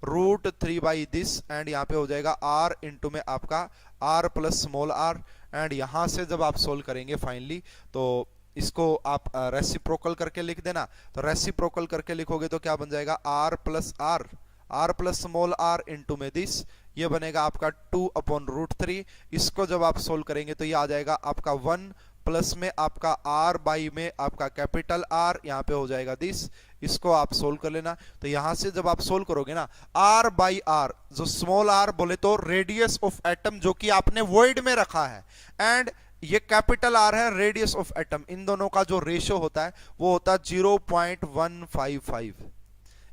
root three by this, and यहाँ पे हो जाएगा आर इंटू में आपका R plus small r, and यहां से जब आप सोल्व करेंगे फाइनली, तो इसको आप रेसिप्रोकल करके लिख देना, तो रेसिप्रोकल करके लिखोगे तो क्या बन जाएगा, R plus small r into में दिस, ये बनेगा आपका 2/√3। इसको जब आप सोल्व करेंगे तो ये आ जाएगा आपका 1 प्लस में आपका आर बाई में आपका कैपिटल आर, यहाँ पे हो जाएगा दिस। इसको आप सोल्व कर लेना, तो यहां से जब आप सोल्व करोगे ना, आर बाई आर, जो स्मॉल आर बोले तो रेडियस ऑफ एटम जो कि आपने वॉइड में रखा है, एंड ये कैपिटल आर है रेडियस ऑफ एटम, इन दोनों का जो रेशियो होता है वो होता है 0.155।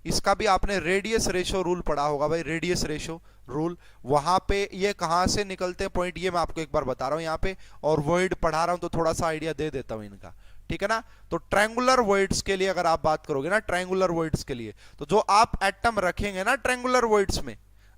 इसका भी आपने रेडियस रेशियो रूल पढ़ा होगा भाई, रेडियस रेशियो रूल, वहां पे ये कहां से निकलते हैं पॉइंट, ये मैं आपको एक बार बता रहा हूं यहाँ पे, और वॉइड पढ़ा रहा हूं तो थोड़ा सा आइडिया दे देता हूं इनका, ठीक है ना। तो ट्रायंगुलर वॉइड्स के लिए अगर आप बात करोगे ना, ट्रायंगुलर वॉइड्स के लिए, तो जो आप एटम रखेंगे ना ट्रायंगुलर वॉइड्स में,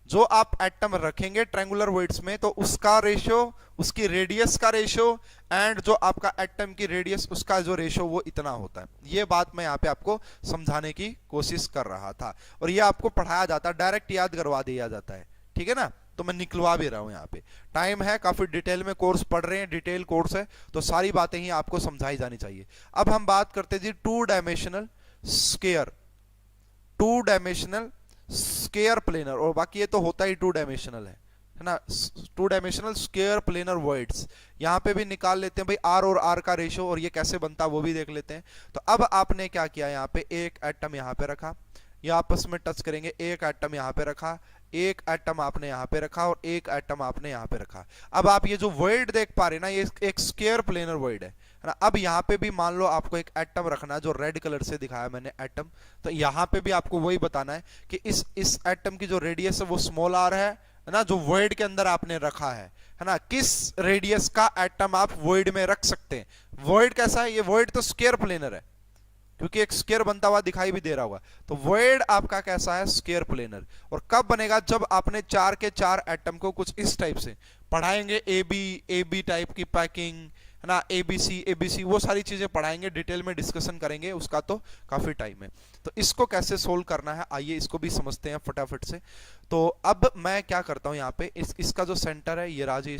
जो आप एटम रखेंगे ट्रायंगुलर वॉइड्स में, तो उसका रेशियो, उसकी रेडियस का रेशियो, एंड जो आपका एटम की रेडियस उसका जो रेशियो वो इतना होता है। ये बात मैं यहाँ पे आपको समझाने की कोशिश कर रहा था, और ये आपको पढ़ाया जाता है, डायरेक्ट याद करवा दिया जाता है, ठीक है ना। तो मैं निकलवा भी रहा हूं, यहाँ पे टाइम है, काफी डिटेल में कोर्स पढ़ रहे हैं, डिटेल कोर्स है, तो सारी बातें ही आपको समझाई जानी चाहिए। अब हम बात करते हैं जी 2 dimensional square, 2 dimensional square planar, और बाकी ये तो होता ही 2 डायमेंशनल है ना, 2 डायमेंशनल स्केयर प्लेनर वर्ड्स। यहां पे भी निकाल लेते हैं भाई आर और आर का रेशियो, और ये कैसे बनता है वो भी देख लेते हैं। तो अब आपने क्या किया, यहाँ पे एक एटम यहाँ पे रखा, ये आपस में टच करेंगे, एक एटम यहाँ पे रखा, एक एटम आपने यहाँ पे रखा, और एक एटम आपने यहाँ पे रखा। अब आप ये जो वर्ड देख पा रहे हैं ना, ये एक स्केयर प्लेनर वर्ड है ना। अब यहाँ पे भी मान लो आपको एक एटम रखना, जो रेड कलर से दिखाया मैंने एटम, तो यहाँ पे भी आपको वही बताना है कि इस एटम की जो रेडियस है वो स्मॉल आर है ना, जो वर्ड के अंदर आपने रखा है ना, किस रेडियस का एटम आप वर्ड में रख सकते हैं। वर्ड कैसा है, ये वर्ड तो स्केयर प्लेनर है, क्योंकि एक स्केयर बनता हुआ दिखाई भी दे रहा होगा, तो वर्ड आपका कैसा है, स्केयर प्लेनर। और कब बनेगा, जब आपने 4 के 4 एटम को कुछ इस टाइप से पढ़ाएंगे, ए बी टाइप की पैकिंग है ना, एबीसी वो सारी चीजें पढ़ाएंगे, डिटेल में डिस्कशन करेंगे, उसका तो काफी टाइम है। तो इसको कैसे सोल्व करना है आइए इसको भी समझते हैं फटाफट से। तो अब मैं क्या करता हूं, यहाँ पे इसका जो सेंटर है ये रहा जी,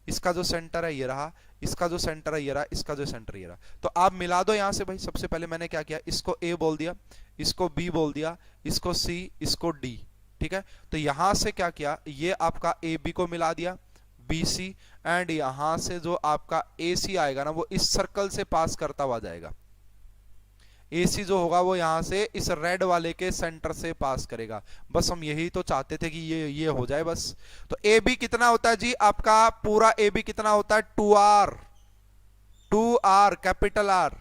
इसका जो सेंटर है ये रहा, इसका जो सेंटर है ये रहा, इसका जो सेंटर ये रहा। तो आप मिला दो यहां से भाई। सबसे पहले मैंने क्या किया, इसको ए बोल दिया, इसको बी बोल दिया, इसको सी, इसको डी, ठीक है। तो यहां से क्या किया, ये आपका ए बी को मिला दिया, बी सी, एंड यहां से जो आपका ए सी आएगा ना वो इस सर्कल से पास करता हुआ जाएगा। AC जो होगा वो यहां से इस रेड वाले के सेंटर से पास करेगा। बस हम यही तो चाहते थे कि ये हो जाए बस। तो AB कितना होता है जी, आपका पूरा AB कितना होता है, 2R कैपिटल R।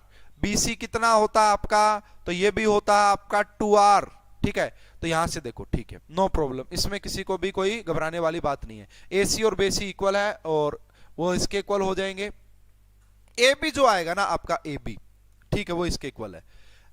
BC कितना होता है आपका, तो ये भी होता है आपका 2R, ठीक है। तो यहां से देखो, ठीक है, नो प्रॉब्लम, इसमें किसी को भी कोई घबराने वाली बात नहीं है। AC और BC इक्वल है और वो इसके इक्वल हो जाएंगे। AB जो आएगा ना आपका AB, ठीक है, वो इसके इक्वल है।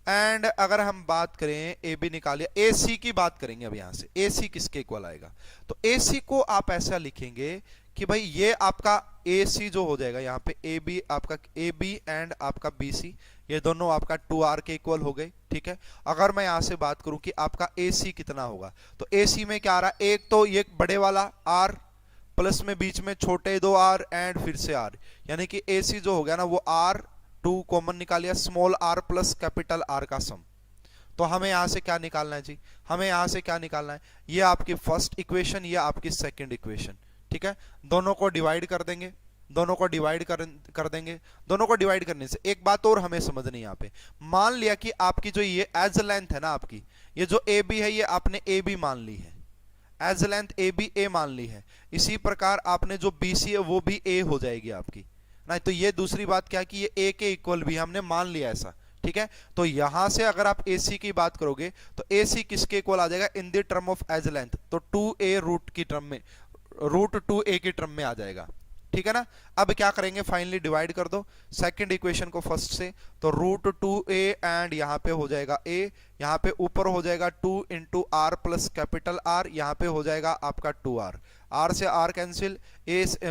एंड अगर हम बात करें ए बी निकालिए, ए सी की बात करेंगे। अब यहां से ए सी किसके इक्वल आएगा, तो ए सी को आप ऐसा लिखेंगे कि भाई ये आपका ए सी जो हो जाएगा यहाँ पे ए बी, आपका ए बी एंड आपका बी सी, ये दोनों आपका 2r के इक्वल हो गए। ठीक है, अगर मैं यहां से बात करूं कि आपका ए सी कितना होगा, तो ए सी में क्या आ रहा है, एक तो ये बड़े वाला r प्लस में बीच में छोटे दो r एंड फिर से r, यानी कि ए सी जो हो गया ना वो r, 2 कॉमन निकालिया, small r plus capital R का सम। तो हमें यहां से क्या निकालना है जी, हमें यहां से क्या निकालना है, ये आपकी फर्स्ट इक्वेशन, ये आपकी सेकंड इक्वेशन। ठीक है, दोनों को डिवाइड कर देंगे, दोनों को डिवाइड कर देंगे। दोनों को डिवाइड करने से एक बात और हमें समझनी है यहाँ पे, मान लिया कि आपकी जो ये एज लेंथ है ना आपकी, ये जो ए बी है ये आपने ए बी मान ली है, एज लेंथ ए बी ए मान ली है। इसी प्रकार आपने जो बी सी है वो भी ए हो जाएगी आपकी ना। तो ये दूसरी बात क्या कि ये ए के इक्वल भी हमने मान लिया ऐसा। ठीक है, तो यहां से अगर आप ए सी की बात करोगे तो ए सी किसके इक्वल आ जाएगा, in the term of edge length, तो 2a रूट की टर्म में, रूट 2a की टर्म में आ जाएगा। ठीक है ना, अब क्या करेंगे, फाइनली डिवाइड कर दो सेकंड इक्वेशन को फर्स्ट से, तो रूट 2a एंड यहाँ पे हो जाएगा a, यहाँ पे ऊपर हो जाएगा 2 into R plus capital R, यहाँ पे हो जाएगा आपका 2r, r से r कैंसिल,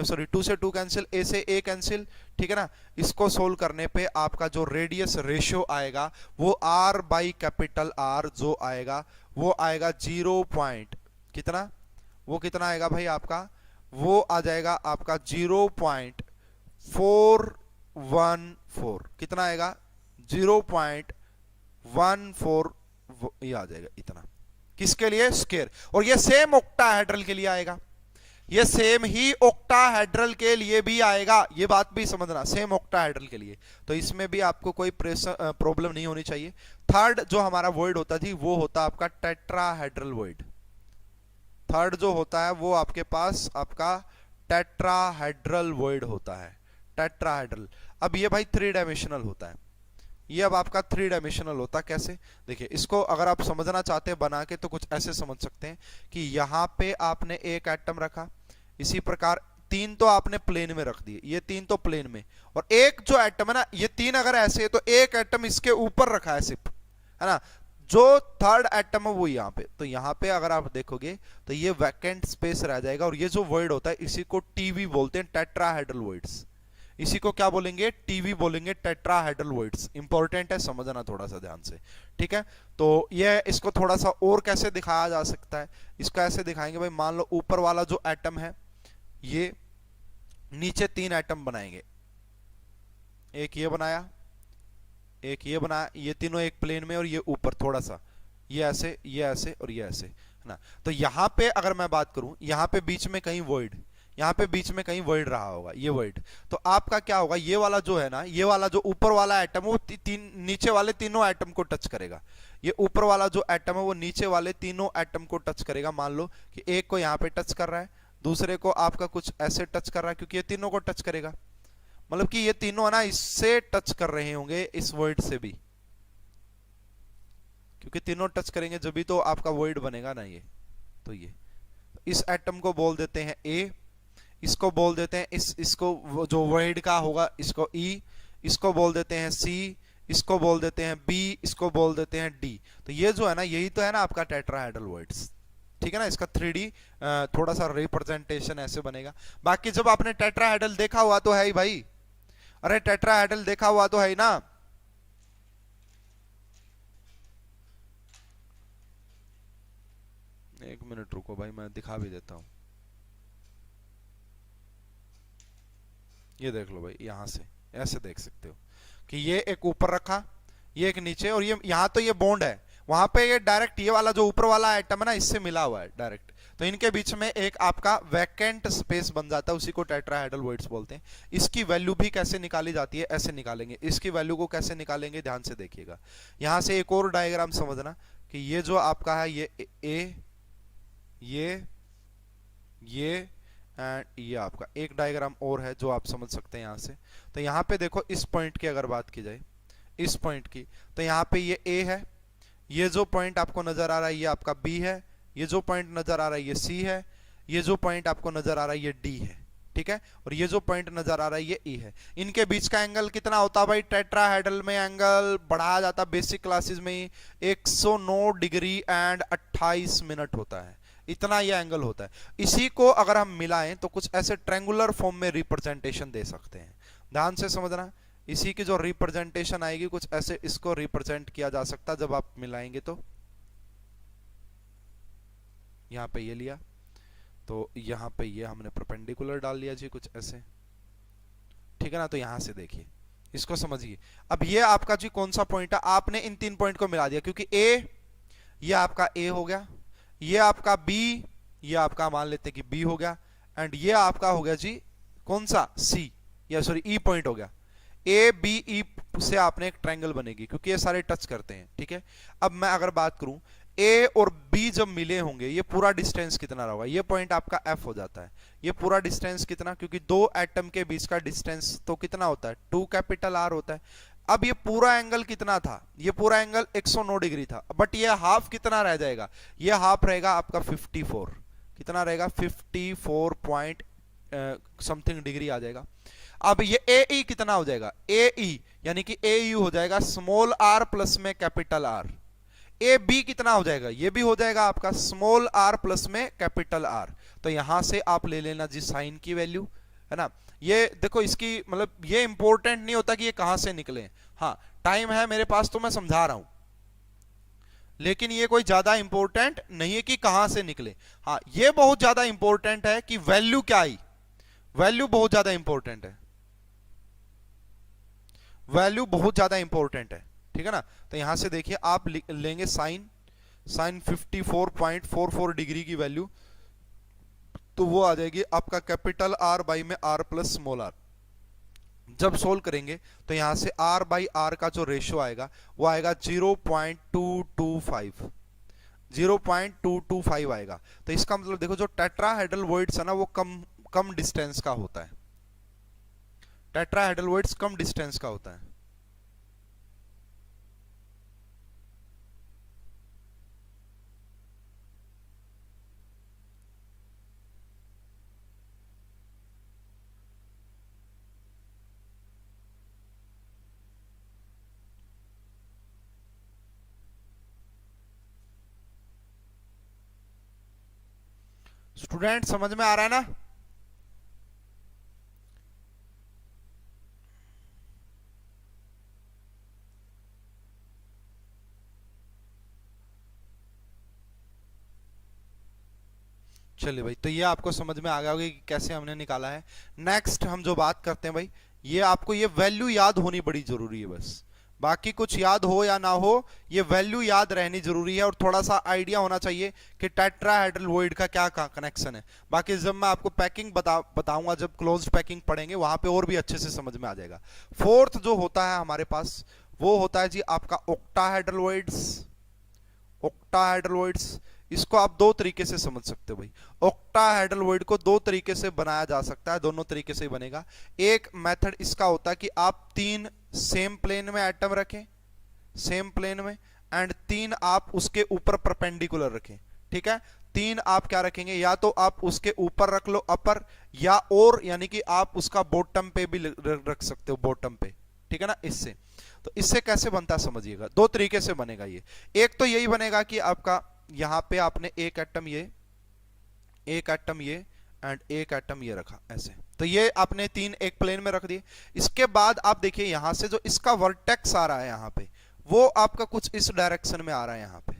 सॉरी 2 से 2 कैंसिल, a से a कैंसिल। ठीक है ना, इसको सोल्व करने पे आपका जो रेडियस रेशियो आएगा वो r बाई कैपिटल R जो आएगा वो आएगा 0 पॉइंट कितना, वो कितना आएगा भाई आपका, वो आ जाएगा आपका 0.414, कितना आएगा 0.14, ये आ जाएगा इतना, किसके लिए, स्क्वायर। और ये सेम ऑक्टाहेड्रल के लिए आएगा, ये सेम ही ऑक्टाहेड्रल के लिए भी आएगा, ये बात भी समझना, सेम ऑक्टाहेड्रल के लिए। तो इसमें भी आपको कोई प्रॉब्लम नहीं होनी चाहिए। थर्ड जो हमारा वर्ड होता जी वो होता आपका टेट्राहेड्रल वर्ड। थर्ड जो होता है वो आपके पास आपका टेट्राहेड्रल वर्ड होता है, टेट्राहेड्रल। अब ये भाई 3 डायमेंशनल होता है, ये अब आपका 3 डायमेंशनल होता है। कैसे, देखिए इसको अगर आप समझना चाहते हैं बना के तो कुछ ऐसे समझ सकते हैं कि यहाँ पे आपने एक एटम रखा, इसी प्रकार 3 तो आपने प्लेन में रख दिए, ये 3 तो प्लेन में, और एक जो एटम है ना, ये 3 अगर ऐसे है तो एक एटम इसके ऊपर रखा है सिर्फ, है ना, जो थर्ड एटम है वो यहाँ पे। तो यहाँ पे अगर आप देखोगे तो ये वैकेंट स्पेस रह जाएगा, और ये जो वर्ड होता है इसी को टीवी बोलते हैं, टेट्राहेड्रल वर्ड्स। इसी को क्या बोलेंगे, टीवी बोलेंगे, टेट्राहेड्रल वर्ड्स। इंपॉर्टेंट है, समझना थोड़ा सा ध्यान से। ठीक है, तो ये इसको थोड़ा सा और कैसे दिखाया जा सकता है, इसको ऐसे दिखाएंगे भाई, मान लो ऊपर वाला जो एटम है ये, नीचे 3 एटम बनाएंगे, एक ये बनाया, एक ये बनाया, ये तीनों एक प्लेन में, और ये ऊपर थोड़ा सा, ये ऐसे, ये ऐसे और ये ऐसे, है ना। तो यहां पे अगर मैं बात करूं, यहां पे बीच में कहीं वर्ड, यहां पे बीच में कहीं वर्ड रहा होगा, ये वर्ड, तो आपका क्या होगा, ये वाला जो है ना, ये वाला जो ऊपर वाला एटम वो नीचे वाले तीनों एटम को टच करेगा। ये ऊपर वाला जो एटम है वो नीचे वाले तीनों एटम को टच करेगा। मान लो कि एक को यहाँ पे टच कर रहा है, दूसरे को आपका कुछ ऐसे टच कर रहा है, क्योंकि ये तीनों को टच करेगा, मतलब कि ये तीनों है ना इससे टच कर रहे होंगे, इस वर्ड से भी, क्योंकि तीनों टच करेंगे जब भी तो आपका वर्ड बनेगा ना ये। तो ये इस एटम को बोल देते हैं ए, इसको बोल देते हैं इसको जो वर्ड का होगा इसको ई, इसको बोल देते हैं सी, इसको बोल देते हैं बी, इसको बोल देते हैं डी। तो ये जो है ना, यही तो है ना आपका टेट्राहेड्रल वर्ड्स। ठीक है ना, इसका 3D थोड़ा सा रिप्रेजेंटेशन ऐसे बनेगा। बाकी जब आपने टेट्राहेड्रल देखा हुआ तो है ही भाई, अरे टेट्राहेड्रल देखा हुआ तो है ही ना। एक मिनट रुको भाई, मैं दिखा भी देता हूं। ये देख लो भाई, यहां से ऐसे देख सकते हो कि ये एक ऊपर रखा, ये एक नीचे, और ये यहां तो ये बॉन्ड है, वहां पे ये डायरेक्ट ये वाला जो ऊपर वाला एटम है ना इससे मिला हुआ है डायरेक्ट, तो इनके बीच में एक आपका वैकेंट स्पेस बन जाता है, उसी को टेट्राहेड्रल वर्ड्स बोलते हैं। इसकी वैल्यू भी कैसे निकाली जाती है, ऐसे निकालेंगे। इसकी वैल्यू को कैसे निकालेंगे, ध्यान से देखिएगा। यहां से एक और डायग्राम समझना कि ये जो आपका है ये ए, ये एंड ये आपका एक डायग्राम और है जो आप समझ सकते हैं यहां से। तो यहां पे देखो, इस पॉइंट की अगर बात की जाए, इस पॉइंट की, तो यहां पे ये ए है, ये जो पॉइंट आपको नजर आ रहा है ये आपका बी है, ये जो पॉइंट नजर आ रहा है ये सी है, ये जो पॉइंट आपको नजर आ रहा है ये डी है। ठीक है, और ये जो पॉइंट नजर आ रहा है ये ई है। इनके बीच का एंगल कितना होता है भाई, टेट्राहेड्रल में एंगल बढ़ाया जाता बेसिक क्लासेस में ही 109 डिग्री एंड 28 मिनट होता है, इतना ये एंगल होता है। इसी को अगर हम मिलाएं तो कुछ ऐसे ट्रायंगुलर फॉर्म में रिप्रेजेंटेशन दे सकते हैं, ध्यान से समझना। इसी की जो रिप्रेजेंटेशन आएगी कुछ ऐसे इसको रिप्रेजेंट किया जा सकता है जब आप मिलाएंगे। तो यहां पे ये लिया, तो यहां पे ये हमने परपेंडिकुलर डाल लिया जी कुछ ऐसे, ठीक है ना। तो यहां से देखिए, इसको समझिए। अब ये आपका जी कौन सा पॉइंट है, आपने इन 3 पॉइंट को मिला दिया, क्योंकि ए, ये आपका ए हो गया, ये आपका बी, ये आपका मान लेते हैं कि बी हो गया, एंड ये आपका हो गया जी कौन सा, सी, या सॉरी ई पॉइंट हो गया। ए बी ई से आपने एक ट्रायंगल बनेगी, क्योंकि ये सारे टच करते हैं, ठीक है। अब मैं अगर बात करूं, ए और बी जब मिले होंगे, ये पूरा डिस्टेंस कितना होगा, ये पॉइंट आपका एफ हो जाता है। ये पूरा डिस्टेंस कितना, क्योंकि 2 एटम के बीच का डिस्टेंस तो कितना होता है, 2 कैपिटल आर होता है। अब ये पूरा एंगल कितना था, ये पूरा एंगल 109 डिग्री था, बट ये हाफ कितना रह जाएगा, ये हाफ रहेगा आपका 54, कितना रहेगा 54 पॉइंट समथिंग डिग्री आ जाएगा। अब ये ए ई कितना हो जाएगा, ए ई यानी कि ए यू हो जाएगा स्मॉल आर प्लस में कैपिटल आर। ए बी कितना हो जाएगा, ये भी हो जाएगा आपका स्मॉल आर प्लस में कैपिटल आर। तो यहां से आप ले लेना जी साइन की वैल्यू, है ना। ये देखो, इसकी मतलब ये इंपॉर्टेंट नहीं होता कि ये कहां से निकले, हाँ टाइम है मेरे पास तो मैं समझा रहा हूं, लेकिन ये कोई ज्यादा इंपॉर्टेंट नहीं है कि कहां से निकले। हाँ ये बहुत ज्यादा इंपॉर्टेंट है कि वैल्यू क्या आई, वैल्यू बहुत ज्यादा इंपॉर्टेंट है, वैल्यू बहुत ज्यादा इंपॉर्टेंट है, ठीक है ना। तो यहां से देखिए आप लेंगे साइन 54.44 डिग्री की वैल्यू, तो वो आ जाएगी आपका कैपिटल आर बाई में आर प्लस स्मॉल आर। जब सोल्व करेंगे तो यहां से आर बाई आर का जो रेशियो आएगा वो आएगा 0.225, 0.225 आएगा। तो इसका मतलब देखो, जो टेट्राहेड्रल वॉइड्स है ना वो कम डिस्टेंस का होता है, टेट्राहेड्रल वॉइड्स कम डिस्टेंस का होता है। स्टूडेंट समझ में आ रहा है ना। चलिए भाई, तो ये आपको समझ में आ गया होगा कि कैसे हमने निकाला है। नेक्स्ट हम जो बात करते हैं भाई, ये आपको ये वैल्यू याद होनी बड़ी जरूरी है, बस बाकी कुछ याद हो या ना हो, ये वैल्यू याद रहनी जरूरी है, और थोड़ा सा आइडिया होना चाहिए कि टेट्राहेड्रल वॉइड का क्या कनेक्शन है। बाकी जब मैं आपको पैकिंग बताऊंगा, जब क्लोज्ड पैकिंग पढ़ेंगे वहां पे और भी अच्छे से समझ में आ जाएगा। फोर्थ जो होता है हमारे पास वो होता है जी आपका ऑक्टाहेड्रल वॉइड्स। ऑक्टाहेड्रल वॉइड्स, इसको आप 2 तरीके से समझ सकते हो भाई। ऑक्टाहेड्रल वॉइड को 2 तरीके से बनाया जा सकता है, दोनों तरीके से ही बनेगा। एक मेथड इसका होता है कि आप 3 सेम प्लेन में एटम रखें, सेम प्लेन में, एंड 3 आप उसके ऊपर परपेंडिकुलर रखें, ठीक है। 3 आप क्या रखेंगे, या तो आप उसके ऊपर रख लो अपर, या और यानी कि आप उसका बॉटम पे भी रख सकते हो, बॉटम पे, ठीक है ना। इससे तो इससे कैसे बनता है समझिएगा, 2 तरीके से बनेगा ये। एक तो यही बनेगा कि आपका यहां पे आपने एक एटम ये, एक एटम ये, एंड एक एटम ये रखा ऐसे, तो ये आपने 3 एक प्लेन में रख दिए। इसके बाद आप देखिए यहां से जो इसका वर्टेक्स आ रहा है यहां पे, वो आपका कुछ इस डायरेक्शन में आ रहा है यहां पे,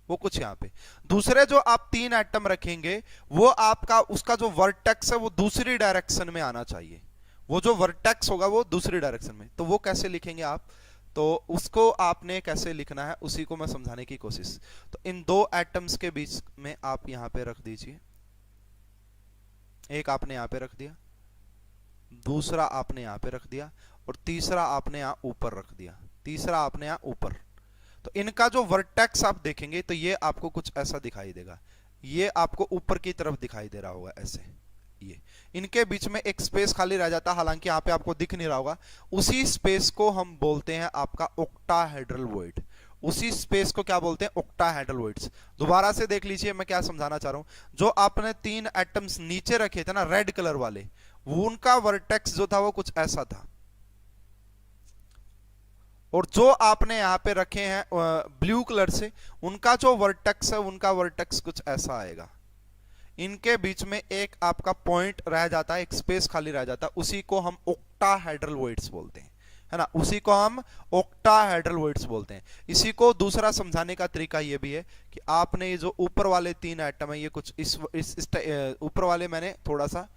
वो कुछ यहां पे। दूसरे जो आप 3 एटम रखेंगे वो आपका उसका जो वर्टेक्स है वो दूसरी डायरेक्शन में आना चाहिए, वो जो वर्टेक्स होगा वो दूसरी डायरेक्शन में। तो वो कैसे लिखेंगे आप, तो उसको आपने कैसे लिखना है उसी को मैं समझाने की कोशिश। तो इन 2 एटम्स के बीच में आप यहां पे रख दीजिए, एक आपने यहां पे रख दिया, दूसरा आपने यहां पे रख दिया, और तीसरा आपने यहां ऊपर रख दिया, तीसरा आपने यहां ऊपर। तो इनका जो वर्टेक्स आप देखेंगे तो ये आपको कुछ ऐसा दिखाई देगा, ये आपको ऊपर की तरफ दिखाई दे रहा होगा ऐसे। ये इनके बीच में एक स्पेस खाली रह जाता है, हालांकि यहां पे आपको दिख नहीं रहा होगा, उसी स्पेस को हम बोलते हैं आपका ऑक्टाहेड्रल वॉइड। उसी स्पेस को क्या बोलते हैं, ऑक्टाहेड्रल वॉइड्स। दोबारा से देख लीजिए मैं क्या समझाना चाह रहा हूं। जो आपने 3 एटम्स नीचे रखे थे ना रेड कलर वाले, वो उनका वर्टेक्स जो था वो कुछ ऐसा था, और जो आपने यहां पे रखे हैं ब्लू कलर से, उनका जो वर्टेक्स है उनका वर्टेक्स कुछ ऐसा आएगा। इनके बीच में एक आपका पॉइंट रह जाता है, एक स्पेस खाली रह जाता है, उसी को हम ओक्टाहेड्रल वॉइड्स बोलते हैं, है ना, उसी को हम ओक्टाहेड्रल वॉइड्स बोलते हैं। इसी को दूसरा समझाने का तरीका ये भी है कि आपने ये जो ऊपर वाले 3 एटम है ये कुछ इस ऊपर वाले मैंने थोड़ा सा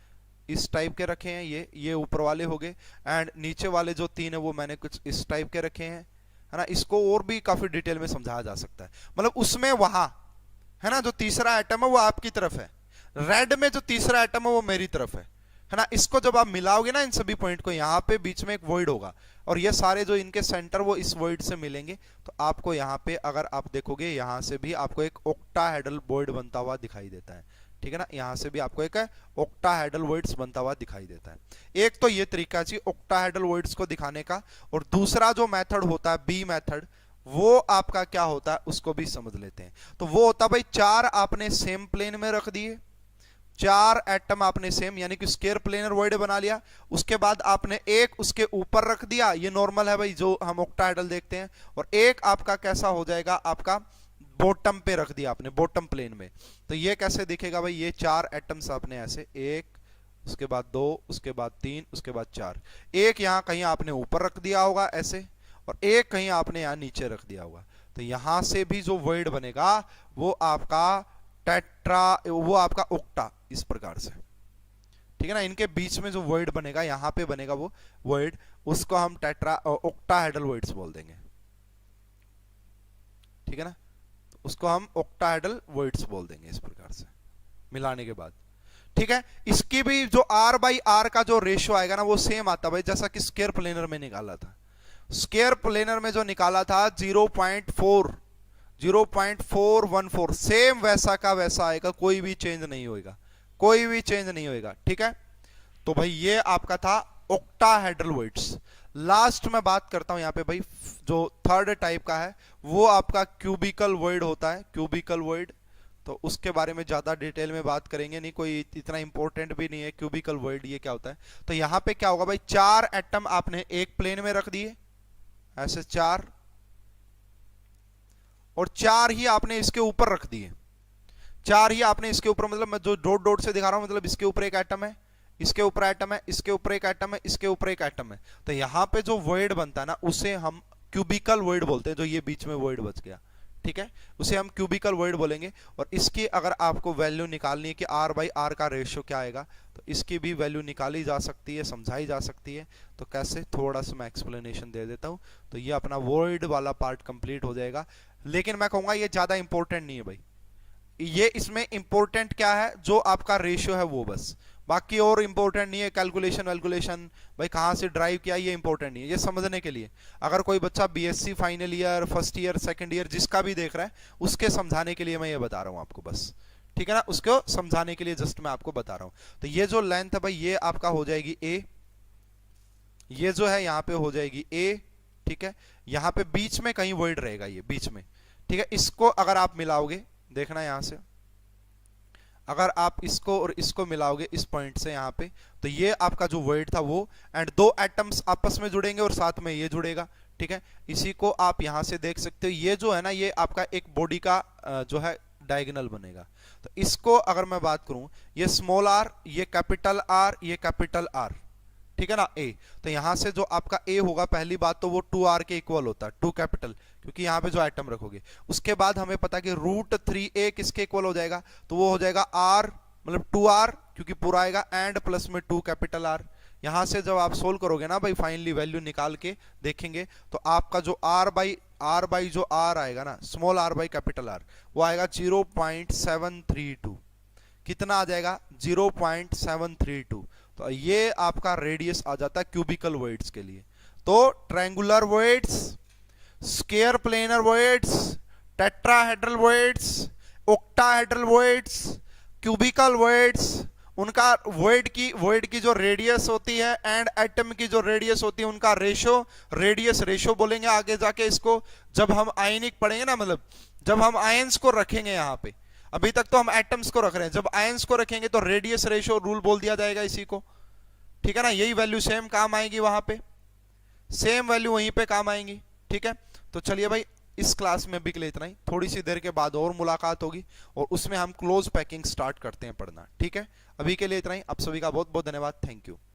इस टाइप के रखे हैं, ये ऊपर वाले हो गए, एंड नीचे वाले जो 3 है वो मैंने कुछ इस टाइप के रखे हैं, है ना। इसको और भी काफी डिटेल में समझाया जा सकता है, मतलब उसमें वहां, है ना, जो तीसरा एटम है वो आपकी तरफ है, रेड में जो तीसरा एटम है वो मेरी तरफ है ना। इसको जब आप मिलाओगे ना इन सभी पॉइंट को, यहाँ पे बीच में एक वॉइड होगा, और ये सारे जो इनके सेंटर वो इस वॉइड से मिलेंगे, तो आपको यहाँ पे अगर आप देखोगे यहाँ से भी आपको एक ओक्टाहेड्रल वॉइड बनता हुआ दिखाई देता है, ठीक है ना। यहाँ से भी आपको एक ओक्टाहेड्रल वॉइड्स बनता हुआ दिखाई देता है। एक तो ये तरीका जी ओक्टाहेड्रल वॉइड्स को दिखाने का, और दूसरा जो मेथड होता है बी मेथड, वो आपका क्या होता है उसको भी समझ लेते हैं। तो वो होता भाई 4 आपने सेम प्लेन में रख दिए, 4 एटम आपने सेम यानी कि स्क्वायर प्लेनर वॉइड बना लिया, उसके बाद आपने एक उसके ऊपर रख दिया, ये नॉर्मल है भाई जो हम ऑक्टाहेड्रल देखते हैं, और एक आपका कैसा हो जाएगा आपका बॉटम पे रख दिया आपने, बॉटम प्लेन में। तो ये कैसे दिखेगा भाई, ये 4 एटम्स आपने ऐसे, एक, उसके बाद 2, उसके बाद 3, उसके बाद 4, एक यहां कहीं आपने ऊपर रख दिया होगा ऐसे, और एक कहीं आपने यहां नीचे रख दिया होगा। तो यहां से भी जो वॉइड बनेगा वो आपका टेट्रा, वो आपका ओक्टा, इस प्रकार से, ठीक है ना। इनके बीच में जो वॉइड बनेगा यहां पे बनेगा वो वॉइड, उसको हम टेट्रा ओक्टाहेड्रल वॉइड्स बोल देंगे, ठीक है ना। तो उसको हम ओक्टाहेड्रल वॉइड्स बोल देंगे इस प्रकार से मिलाने के बाद, ठीक है। इसकी भी जो r बाई r का जो रेशियो आएगा ना वो सेम आता भाई जैसा कि स्क्वायर प्लेनर में निकाला था। स्क्वायर प्लेनर में जो निकाला था 0.414, सेम वैसा का वैसा आएगा, कोई भी चेंज नहीं होएगा, कोई भी चेंज नहीं होएगा, ठीक है। तो भाई ये आपका था ओक्टाहेड्रल वॉइड्स। लास्ट में बात करता हूं यहां पे भाई, जो थर्ड टाइप का है वो आपका क्यूबिकल वॉइड होता है, क्यूबिकल वॉइड। तो उसके बारे में ज्यादा डिटेल में बात करेंगे नहीं, कोई इतना इंपॉर्टेंट भी नहीं है क्यूबिकल वॉइड ये क्या होता है। तो यहां पे क्या होगा भाई, 4 एटम आपने एक प्लेन में रख दिए ऐसे 4, और 4 ही आपने इसके ऊपर रख दिए, 4 ही आपने इसके ऊपर, मतलब मैं जो डॉट डॉट से दिखा रहा हूं मतलब इसके ऊपर एक एटम है, इसके ऊपर एटम है, इसके ऊपर एक एटम है, इसके ऊपर एक एटम है। तो यहां पे जो वॉइड बनता है ना उसे हम क्यूबिकल वॉइड बोलते हैं, जो ये बीच में वॉइड बच गया, ठीक है, उसे हम क्यूबिकल वॉइड बोलेंगे। और इसकी अगर आपको वैल्यू निकालनी है कि r बाई r का रेशियो क्या आएगा, तो इसकी भी वैल्यू निकाली जा सकती है, समझाई जा सकती है। तो कैसे, थोड़ा सा मैं एक्सप्लेनेशन दे देता हूं। तो ये अपना वॉइड वाला पार्ट कंप्लीट हो जाएगा, लेकिन मैं कहूंगा ये ज्यादा इंपॉर्टेंट नहीं है भाई, ये इसमें इंपॉर्टेंट क्या है जो आपका रेशियो है वो बस, बाकी और इंपॉर्टेंट नहीं है। कैलकुलेशन वैल्कुलेशन भाई कहां से ड्राइव किया ये इंपॉर्टेंट नहीं है, ये समझने के लिए। अगर कोई बच्चा BSc final year, first year, second year जिसका भी देख रहा है उसके समझाने के लिए मैं ये बता रहा हूं आपको बस, ठीक है ना, उसको समझाने के लिए जस्ट मैं आपको बता रहा हूं। तो ये जो लेंथ है भाई ये आपका हो जाएगी ए, ये जो है यहाँ पे हो जाएगी ए, ठीक है। यहाँ पे बीच में कहीं वॉइड रहेगा ये बीच में, ठीक है। इसको अगर आप मिलाओगे, देखना यहां से, अगर आप इसको और इसको मिलाओगे इस पॉइंट से यहाँ पे, तो ये आपका जो वॉइड था वो, एंड 2 एटम्स आपस में जुड़ेंगे और साथ में ये जुड़ेगा, ठीक है। इसी को आप यहां से देख सकते हो, ये जो है ना ये आपका एक बॉडी का जो है डायगोनल बनेगा। तो इसको अगर मैं बात करूं, ये स्मॉल r, ये कैपिटल R, ये कैपिटल R, ठीक है ना, ए। तो यहां से जो आपका ए होगा, पहली बात तो वो 2r के इक्वल होता है, 2 कैपिटल, क्योंकि यहां पे जो एटम रखोगे। उसके बाद हमें पता कि √3a किसके इक्वल हो जाएगा, तो वो हो जाएगा r, मतलब 2r क्योंकि पूरा आएगा, एंड प्लस में 2 कैपिटल R। यहां से जब आप सोल्व करोगे ना भाई, फाइनली वैल्यू निकाल के देखेंगे, तो आपका जो r बाई जो r आएगा ना, small r by capital R, वो आएगा 0.732। कितना आ जाएगा, 0.732। तो ये आपका रेडियस आ जाता है क्यूबिकल वॉइड्स के लिए। तो triangular voids, square planar voids, tetrahedral voids, octahedral voids, cubical voids, उनका वॉइड की जो रेडियस होती है एंड एटम की जो रेडियस होती है उनका रेडियस रेशियो बोलेंगे आगे जाके इसको, जब हम आयनिक पढ़ेंगे ना, मतलब जब हम आयंस को रखेंगे यहाँ पे। अभी तक तो हम एटम्स को रख रहे हैं, जब आयंस को रखेंगे तो रेडियस रेशियो रूल बोल दिया जाएगा इसी को, ठीक है ना, यही वैल्यू सेम काम आएगी वहां पे, सेम वैल्यू वहीं पे काम आएंगी। ठीक है, तो चलिए भाई इस क्लास में भी के लिए इतना ही, थोड़ी सी देर के बाद और मुलाकात होगी और उसमें हम क्लोज पैकिंग स्टार्ट करते हैं पढ़ना। ठीक है, अभी के लिए इतना ही, आप सभी का बहुत बहुत धन्यवाद, थैंक यू।